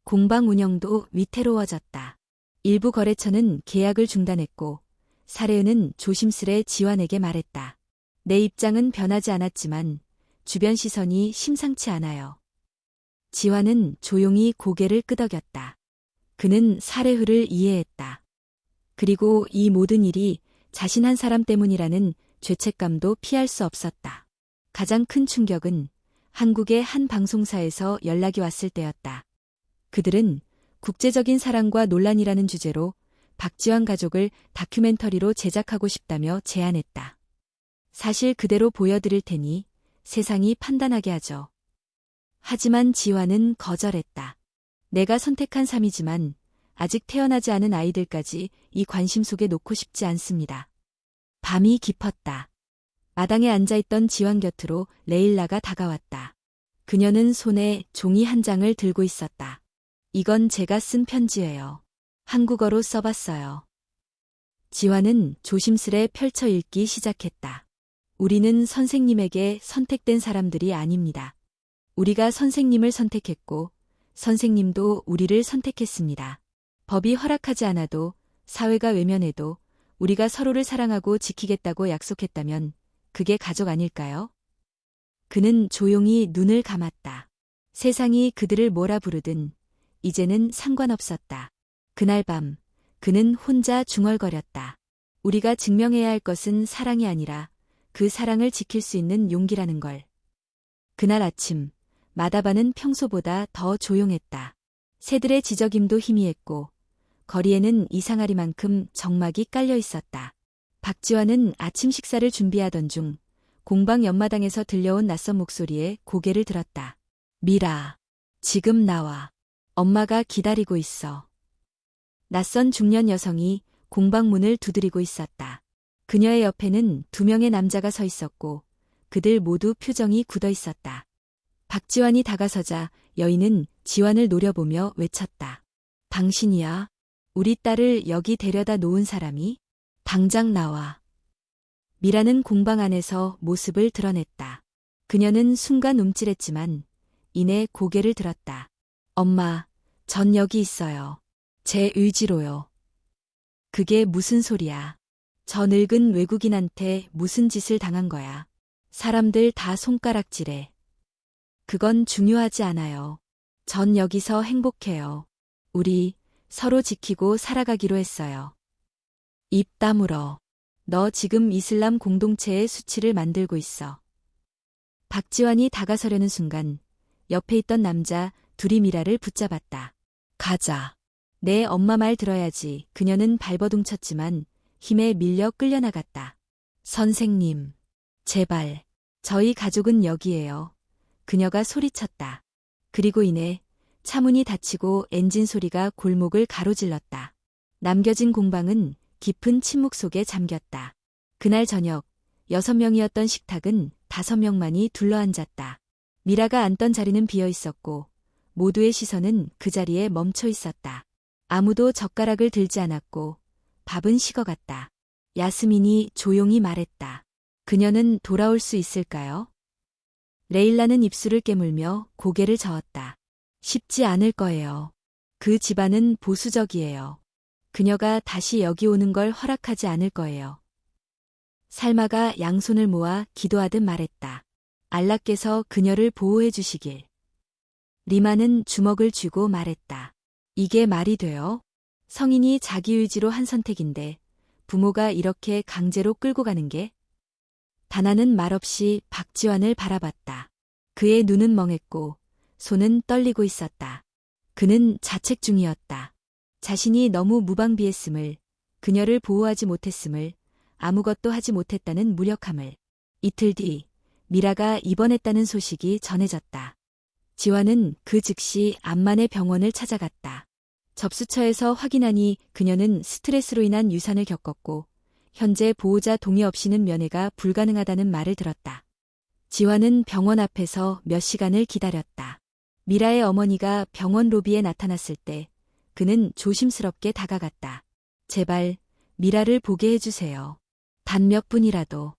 공방 운영도 위태로워졌다. 일부 거래처는 계약을 중단했고 사례은은 조심스레 지환에게 말했다. 내 입장은 변하지 않았지만 주변 시선이 심상치 않아요. 지환은 조용히 고개를 끄덕였다. 그는 사례흐를 이해했다. 그리고 이 모든 일이 자신 한 사람 때문이라는 죄책감도 피할 수 없었다. 가장 큰 충격은 한국의 한 방송사에서 연락이 왔을 때였다. 그들은 국제적인 사랑과 논란이라는 주제로 박지원 가족을 다큐멘터리로 제작하고 싶다며 제안했다. 사실 그대로 보여드릴 테니 세상이 판단하게 하죠. 하지만 지환은 거절했다. 내가 선택한 삶이지만 아직 태어나지 않은 아이들까지 이 관심 속에 놓고 싶지 않습니다. 밤이 깊었다. 마당에 앉아있던 지환 곁으로 레일라가 다가왔다. 그녀는 손에 종이 한 장을 들고 있었다. 이건 제가 쓴 편지예요. 한국어로 써봤어요. 지환은 조심스레 펼쳐 읽기 시작했다. 우리는 선생님에게 선택된 사람들이 아닙니다. 우리가 선생님을 선택했고 선생님도 우리를 선택했습니다. 법이 허락하지 않아도 사회가 외면해도 우리가 서로를 사랑하고 지키겠다고 약속했다면 그게 가족 아닐까요? 그는 조용히 눈을 감았다. 세상이 그들을 뭐라 부르든 이제는 상관없었다. 그날 밤 그는 혼자 중얼거렸다. 우리가 증명해야 할 것은 사랑이 아니라 그 사랑을 지킬 수 있는 용기라는 걸. 그날 아침 마다바는 평소보다 더 조용했다. 새들의 지저김도 희미했고 거리에는 이상하리만큼 정막이 깔려 있었다. 박지환은 아침 식사를 준비하던 중 공방 옆마당에서 들려온 낯선 목소리에 고개를 들었다. 미라, 지금 나와. 엄마가 기다리고 있어. 낯선 중년 여성이 공방 문을 두드리고 있었다. 그녀의 옆에는 2명의 남자가 서 있었고 그들 모두 표정이 굳어 있었다. 박지환이 다가서자 여인은 지환을 노려보며 외쳤다. 당신이야? 우리 딸을 여기 데려다 놓은 사람이? 당장 나와. 미라는 공방 안에서 모습을 드러냈다. 그녀는 순간 움찔했지만 이내 고개를 들었다. 엄마, 전 여기 있어요. 제 의지로요. 그게 무슨 소리야. 저 늙은 외국인한테 무슨 짓을 당한 거야. 사람들 다 손가락질해. 그건 중요하지 않아요. 전 여기서 행복해요. 우리 서로 지키고 살아가기로 했어요. 입 다물어. 너 지금 이슬람 공동체의 수치를 만들고 있어. 박지환이 다가서려는 순간 옆에 있던 남자 둘이 미라를 붙잡았다. 가자. 내 엄마 말 들어야지. 그녀는 발버둥 쳤지만 힘에 밀려 끌려나갔다. 선생님, 제발. 저희 가족은 여기에요. 그녀가 소리쳤다. 그리고 이내 차문이 닫히고 엔진 소리가 골목을 가로질렀다. 남겨진 공방은 깊은 침묵 속에 잠겼다. 그날 저녁 6명이었던 식탁은 5명만이 둘러앉았다. 미라가 앉던 자리는 비어 있었고 모두의 시선은 그 자리에 멈춰 있었다. 아무도 젓가락을 들지 않았고 밥은 식어갔다. 야스민이 조용히 말했다. 그녀는 돌아올 수 있을까요? 레일라는 입술을 깨물며 고개를 저었다. 쉽지 않을 거예요. 그 집안은 보수적이에요. 그녀가 다시 여기 오는 걸 허락하지 않을 거예요. 살마가 양손을 모아 기도하듯 말했다. 알라께서 그녀를 보호해 주시길. 리마는 주먹을 쥐고 말했다. 이게 말이 돼요? 성인이 자기 의지로 한 선택인데 부모가 이렇게 강제로 끌고 가는 게? 다나는 말없이 박지환을 바라봤다. 그의 눈은 멍했고 손은 떨리고 있었다. 그는 자책 중이었다. 자신이 너무 무방비했음을, 그녀를 보호하지 못했음을, 아무것도 하지 못했다는 무력함을. 이틀 뒤 미라가 입원했다는 소식이 전해졌다. 지화는 그 즉시 암만의 병원을 찾아갔다. 접수처에서 확인하니 그녀는 스트레스로 인한 유산을 겪었고 현재 보호자 동의 없이는 면회가 불가능하다는 말을 들었다. 지화는 병원 앞에서 몇 시간을 기다렸다. 미라의 어머니가 병원 로비에 나타났을 때 그는 조심스럽게 다가갔다. 제발 미라를 보게 해주세요. 단 몇 분이라도.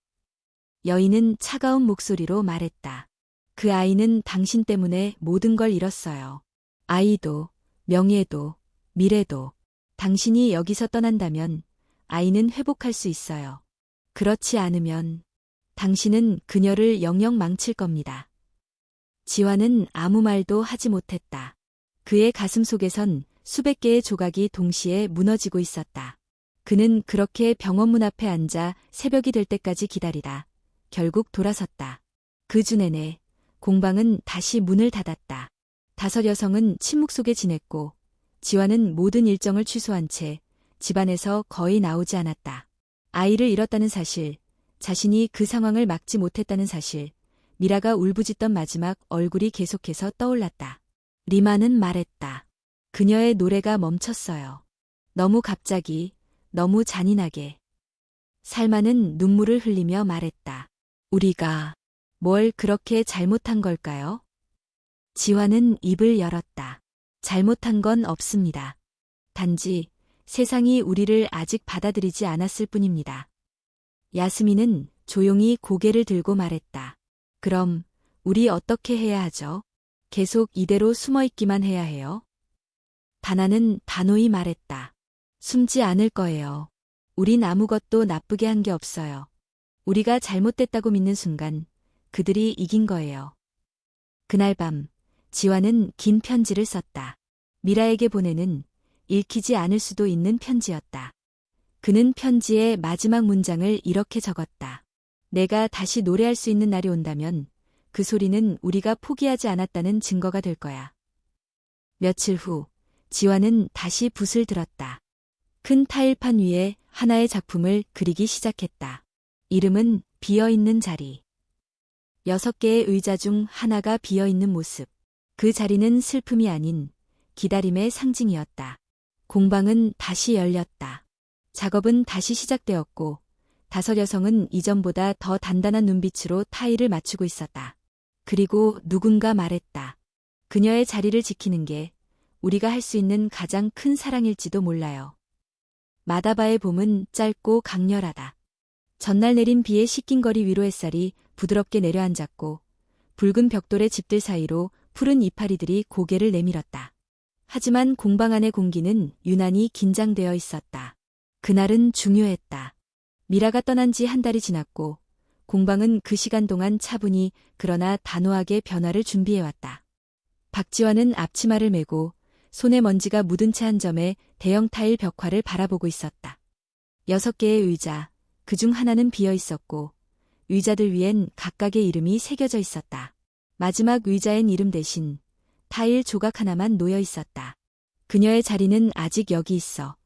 여인은 차가운 목소리로 말했다. 그 아이는 당신 때문에 모든 걸 잃었어요. 아이도, 명예도, 미래도. 당신이 여기서 떠난다면 아이는 회복할 수 있어요. 그렇지 않으면 당신은 그녀를 영영 망칠 겁니다. 지화는 아무 말도 하지 못했다. 그의 가슴 속에선 수백 개의 조각이 동시에 무너지고 있었다. 그는 그렇게 병원 문 앞에 앉아 새벽이 될 때까지 기다리다 결국 돌아섰다. 그 주 내내 공방은 다시 문을 닫았다. 5 여성은 침묵 속에 지냈고 지화는 모든 일정을 취소한 채 집안에서 거의 나오지 않았다. 아이를 잃었다는 사실, 자신이 그 상황을 막지 못했다는 사실, 미라가 울부짖던 마지막 얼굴이 계속해서 떠올랐다. 리마는 말했다. 그녀의 노래가 멈췄어요. 너무 갑자기, 너무 잔인하게. 살마는 눈물을 흘리며 말했다. 우리가 뭘 그렇게 잘못한 걸까요? 지화는 입을 열었다. 잘못한 건 없습니다. 단지 세상이 우리를 아직 받아들이지 않았을 뿐입니다. 야스민은 조용히 고개를 들고 말했다. 그럼 우리 어떻게 해야 하죠? 계속 이대로 숨어있기만 해야 해요? 다나는 단호히 말했다. 숨지 않을 거예요. 우린 아무것도 나쁘게 한 게 없어요. 우리가 잘못됐다고 믿는 순간 그들이 이긴 거예요. 그날 밤 지화는 긴 편지를 썼다. 미라에게 보내는 읽히지 않을 수도 있는 편지였다. 그는 편지의 마지막 문장을 이렇게 적었다. 내가 다시 노래할 수 있는 날이 온다면 그 소리는 우리가 포기하지 않았다는 증거가 될 거야. 며칠 후 지화는 다시 붓을 들었다. 큰 타일판 위에 하나의 작품을 그리기 시작했다. 이름은 비어있는 자리. 6개의 의자 중 하나가 비어있는 모습. 그 자리는 슬픔이 아닌 기다림의 상징이었다. 공방은 다시 열렸다. 작업은 다시 시작되었고 5 여성은 이전보다 더 단단한 눈빛으로 타일을 맞추고 있었다. 그리고 누군가 말했다. 그녀의 자리를 지키는 게 우리가 할 수 있는 가장 큰 사랑일지도 몰라요. 마다바의 봄은 짧고 강렬하다. 전날 내린 비에 씻긴 거리 위로 햇살이 부드럽게 내려앉았고 붉은 벽돌의 집들 사이로 푸른 이파리들이 고개를 내밀었다. 하지만 공방 안의 공기는 유난히 긴장되어 있었다. 그날은 중요했다. 미라가 떠난 지 1달이 지났고 공방은 그 시간 동안 차분히 그러나 단호하게 변화를 준비해왔다. 박지화는 앞치마를 메고 손에 먼지가 묻은 채 한 점의 대형 타일 벽화를 바라보고 있었다. 6개의 의자, 그중 하나는 비어 있었고 의자들 위엔 각각의 이름이 새겨져 있었다. 마지막 의자엔 이름 대신 타일 조각 하나만 놓여 있었다. 그녀의 자리는 아직 여기 있어.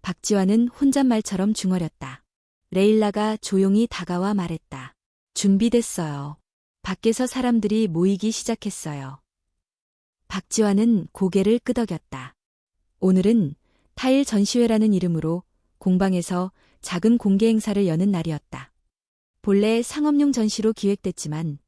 박지화는 혼잣말처럼 중얼였다. 레일라가 조용히 다가와 말했다. 준비됐어요. 밖에서 사람들이 모이기 시작했어요. 박지화는 고개를 끄덕였다. 오늘은 타일 전시회라는 이름으로 공방에서 작은 공개 행사를 여는 날이었다. 본래 상업용 전시로 기획됐지만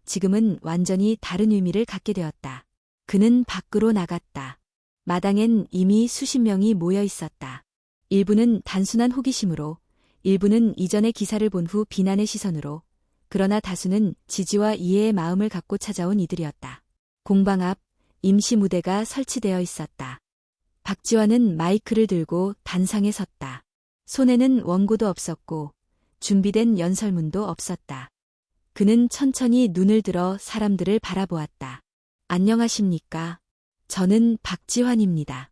지금은 완전히 다른 의미를 갖게 되었다. 그는 밖으로 나갔다. 마당엔 이미 수십 명이 모여 있었다. 일부는 단순한 호기심으로, 일부는 이전의 기사를 본 후 비난의 시선으로, 그러나 다수는 지지와 이해의 마음을 갖고 찾아온 이들이었다. 공방 앞 임시 무대가 설치되어 있었다. 박지화는 마이크를 들고 단상에 섰다. 손에는 원고도 없었고 준비된 연설문도 없었다. 그는 천천히 눈을 들어 사람들을 바라보았다. 안녕하십니까? 저는 박지환입니다.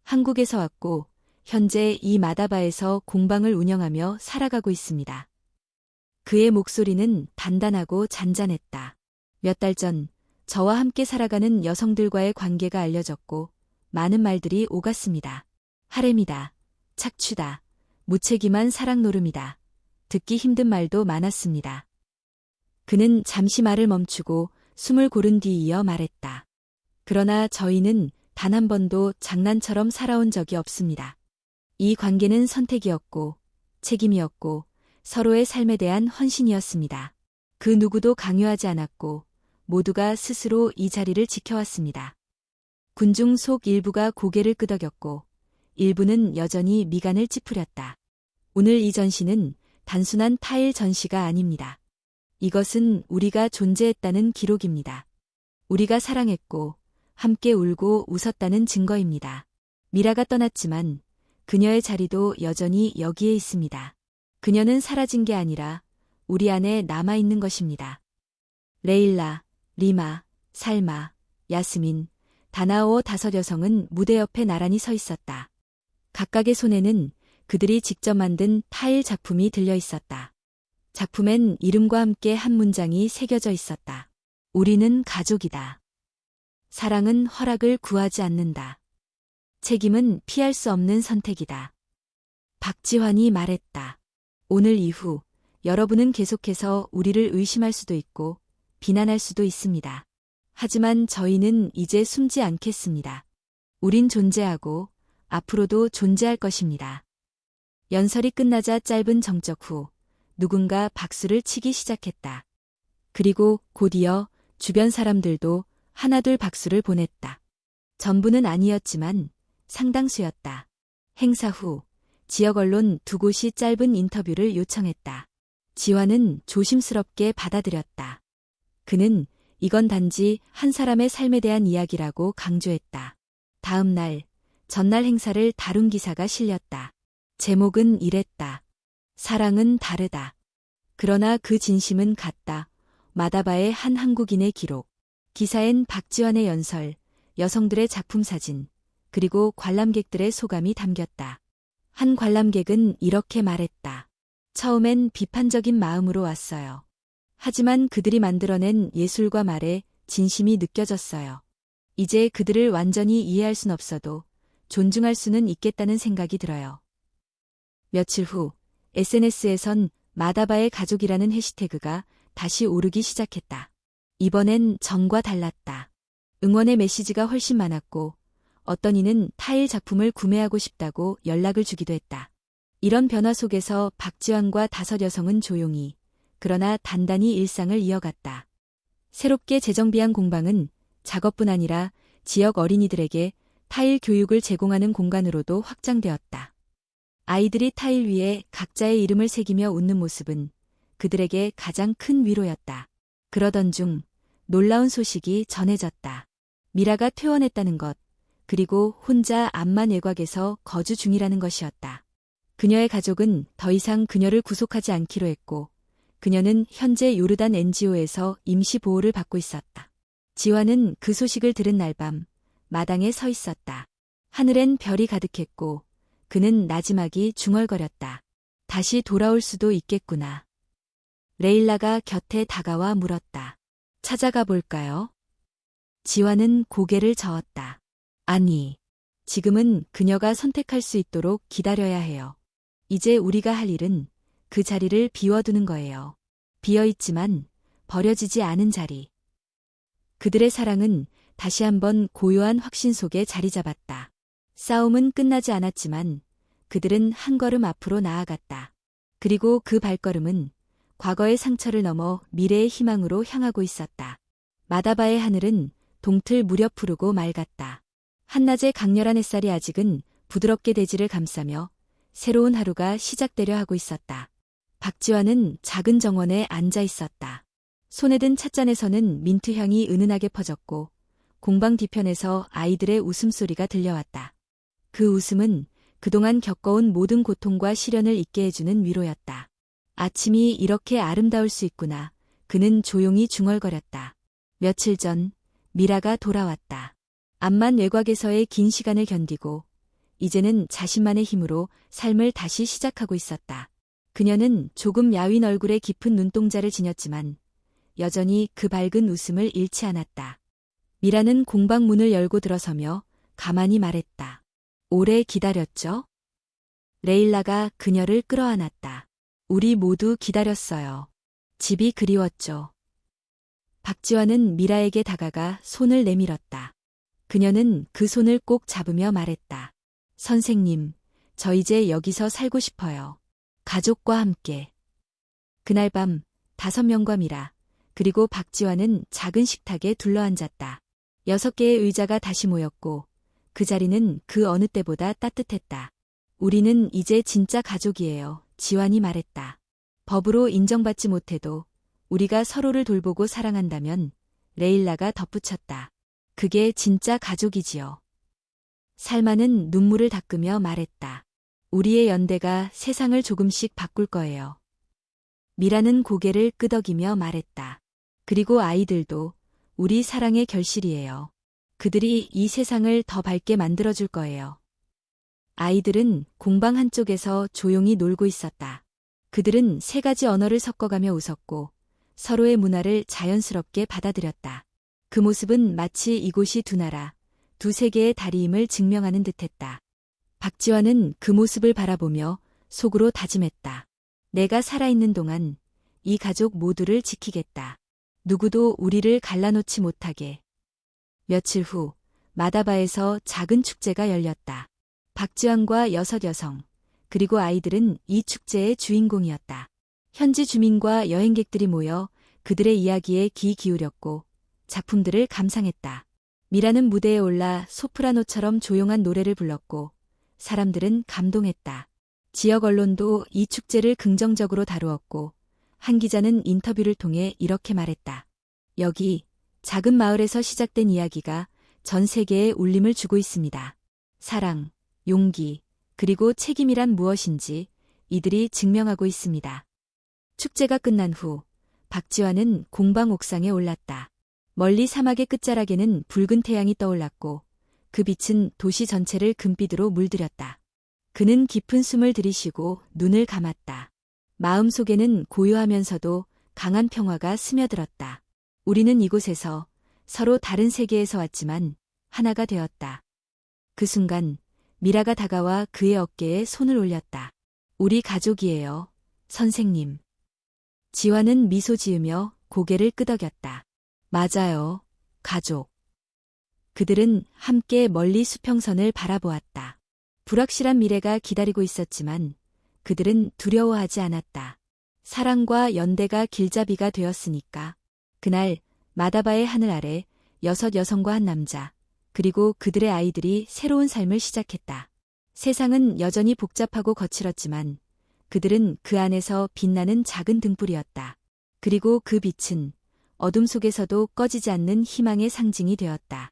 한국에서 왔고 현재 이 마다바에서 공방을 운영하며 살아가고 있습니다. 그의 목소리는 단단하고 잔잔했다. 몇 달 전 저와 함께 살아가는 여성들과의 관계가 알려졌고 많은 말들이 오갔습니다. 하렘이다. 착취다. 무책임한 사랑 노름이다. 듣기 힘든 말도 많았습니다. 그는 잠시 말을 멈추고 숨을 고른 뒤 이어 말했다. 그러나 저희는 단 한 번도 장난처럼 살아온 적이 없습니다. 이 관계는 선택이었고, 책임이었고, 서로의 삶에 대한 헌신이었습니다. 그 누구도 강요하지 않았고, 모두가 스스로 이 자리를 지켜왔습니다. 군중 속 일부가 고개를 끄덕였고, 일부는 여전히 미간을 찌푸렸다. 오늘 이 전시는 단순한 타일 전시가 아닙니다. 이것은 우리가 존재했다는 기록입니다. 우리가 사랑했고, 함께 울고 웃었다는 증거입니다. 미라가 떠났지만 그녀의 자리도 여전히 여기에 있습니다. 그녀는 사라진 게 아니라 우리 안에 남아있는 것입니다. 레일라, 리마, 살마, 야스민, 다나오 5 여성은 무대 옆에 나란히 서 있었다. 각각의 손에는 그들이 직접 만든 타일 작품이 들려 있었다. 작품엔 이름과 함께 한 문장이 새겨져 있었다. 우리는 가족이다. 사랑은 허락을 구하지 않는다. 책임은 피할 수 없는 선택이다. 박지환이 말했다. 오늘 이후 여러분은 계속해서 우리를 의심할 수도 있고 비난할 수도 있습니다. 하지만 저희는 이제 숨지 않겠습니다. 우린 존재하고 앞으로도 존재할 것입니다. 연설이 끝나자 짧은 정적 후 누군가 박수를 치기 시작했다. 그리고 곧이어 주변 사람들도 하나둘 박수를 보냈다. 전부는 아니었지만 상당수였다. 행사 후 지역 언론 2곳이 짧은 인터뷰를 요청했다. 지환은 조심스럽게 받아들였다. 그는 이건 단지 한 사람의 삶에 대한 이야기라고 강조했다. 다음 날, 전날 행사를 다룬 기사가 실렸다. 제목은 이랬다. 사랑은 다르다. 그러나 그 진심은 같다. 마다바의 한 한국인의 기록. 기사엔 박지환의 연설, 여성들의 작품 사진, 그리고 관람객들의 소감이 담겼다. 한 관람객은 이렇게 말했다. 처음엔 비판적인 마음으로 왔어요. 하지만 그들이 만들어낸 예술과 말에 진심이 느껴졌어요. 이제 그들을 완전히 이해할 순 없어도 존중할 수는 있겠다는 생각이 들어요. 며칠 후 SNS에선 마다바의 가족이라는 해시태그가 다시 오르기 시작했다. 이번엔 전과 달랐다. 응원의 메시지가 훨씬 많았고 어떤 이는 타일 작품을 구매하고 싶다고 연락을 주기도 했다. 이런 변화 속에서 박지환과 5 여성은 조용히 그러나 단단히 일상을 이어갔다. 새롭게 재정비한 공방은 작업뿐 아니라 지역 어린이들에게 타일 교육을 제공하는 공간으로도 확장되었다. 아이들이 타일 위에 각자의 이름을 새기며 웃는 모습은 그들에게 가장 큰 위로였다. 그러던 중 놀라운 소식이 전해졌다. 미라가 퇴원했다는 것, 그리고 혼자 암만 외곽에서 거주 중이라는 것이었다. 그녀의 가족은 더 이상 그녀를 구속하지 않기로 했고 그녀는 현재 요르단 NGO에서 임시 보호를 받고 있었다. 지환은 그 소식을 들은 날 밤 마당에 서 있었다. 하늘엔 별이 가득했고 그는 나지막이 중얼거렸다. 다시 돌아올 수도 있겠구나. 레일라가 곁에 다가와 물었다. 찾아가 볼까요? 지환은 고개를 저었다. 아니, 지금은 그녀가 선택할 수 있도록 기다려야 해요. 이제 우리가 할 일은 그 자리를 비워두는 거예요. 비어있지만 버려지지 않은 자리. 그들의 사랑은 다시 한번 고요한 확신 속에 자리 잡았다. 싸움은 끝나지 않았지만 그들은 한 걸음 앞으로 나아갔다. 그리고 그 발걸음은 과거의 상처를 넘어 미래의 희망으로 향하고 있었다. 마다바의 하늘은 동틀 무렵 푸르고 맑았다. 한낮의 강렬한 햇살이 아직은 부드럽게 대지를 감싸며 새로운 하루가 시작되려 하고 있었다. 박지환은 작은 정원에 앉아 있었다. 손에 든 찻잔에서는 민트향이 은은하게 퍼졌고 공방 뒤편에서 아이들의 웃음소리가 들려왔다. 그 웃음은 그동안 겪어온 모든 고통과 시련을 잊게 해주는 위로였다. 아침이 이렇게 아름다울 수 있구나. 그는 조용히 중얼거렸다. 며칠 전 미라가 돌아왔다. 암만 외곽에서의 긴 시간을 견디고 이제는 자신만의 힘으로 삶을 다시 시작하고 있었다. 그녀는 조금 야윈 얼굴에 깊은 눈동자를 지녔지만 여전히 그 밝은 웃음을 잃지 않았다. 미라는 공방 문을 열고 들어서며 가만히 말했다. 오래 기다렸죠? 레일라가 그녀를 끌어안았다. 우리 모두 기다렸어요. 집이 그리웠죠. 박지환은 미라에게 다가가 손을 내밀었다. 그녀는 그 손을 꼭 잡으며 말했다. 선생님, 저 이제 여기서 살고 싶어요. 가족과 함께. 그날 밤 5명과 미라, 그리고 박지환은 작은 식탁에 둘러앉았다. 6개의 의자가 다시 모였고 그 자리는 그 어느 때보다 따뜻했다. 우리는 이제 진짜 가족이에요. 지환이 말했다. 법으로 인정받지 못해도 우리가 서로를 돌보고 사랑한다면, 레일라가 덧붙였다. 그게 진짜 가족이지요. 살마는 눈물을 닦으며 말했다. 우리의 연대가 세상을 조금씩 바꿀 거예요. 미라는 고개를 끄덕이며 말했다. 그리고 아이들도 우리 사랑의 결실이에요. 그들이 이 세상을 더 밝게 만들어줄 거예요. 아이들은 공방 한쪽에서 조용히 놀고 있었다. 그들은 3가지 언어를 섞어가며 웃었고 서로의 문화를 자연스럽게 받아들였다. 그 모습은 마치 이곳이 두 나라, 두 세계의 다리임을 증명하는 듯했다. 박지환은 그 모습을 바라보며 속으로 다짐했다. 내가 살아있는 동안 이 가족 모두를 지키겠다. 누구도 우리를 갈라놓지 못하게. 며칠 후 마다바에서 작은 축제가 열렸다. 박지환과 6 여성, 그리고 아이들은 이 축제의 주인공이었다. 현지 주민과 여행객들이 모여 그들의 이야기에 귀 기울였고 작품들을 감상했다. 미라는 무대에 올라 소프라노처럼 조용한 노래를 불렀고 사람들은 감동했다. 지역 언론도 이 축제를 긍정적으로 다루었고 한 기자는 인터뷰를 통해 이렇게 말했다. 여기 작은 마을에서 시작된 이야기가 전 세계에 울림을 주고 있습니다. 사랑, 용기, 그리고 책임이란 무엇인지 이들이 증명하고 있습니다. 축제가 끝난 후 박지환은 공방 옥상에 올랐다. 멀리 사막의 끝자락에는 붉은 태양이 떠올랐고 그 빛은 도시 전체를 금빛으로 물들였다. 그는 깊은 숨을 들이쉬고 눈을 감았다. 마음속에는 고요하면서도 강한 평화가 스며들었다. 우리는 이곳에서 서로 다른 세계에서 왔지만 하나가 되었다. 그 순간 미라가 다가와 그의 어깨에 손을 올렸다. 우리 가족이에요, 선생님. 지환은 미소 지으며 고개를 끄덕였다. 맞아요, 가족. 그들은 함께 멀리 수평선을 바라보았다. 불확실한 미래가 기다리고 있었지만 그들은 두려워하지 않았다. 사랑과 연대가 길잡이가 되었으니까. 그날 마다바의 하늘 아래 6 여성과 한 남자, 그리고 그들의 아이들이 새로운 삶을 시작했다. 세상은 여전히 복잡하고 거칠었지만 그들은 그 안에서 빛나는 작은 등불이었다. 그리고 그 빛은 어둠 속에서도 꺼지지 않는 희망의 상징이 되었다.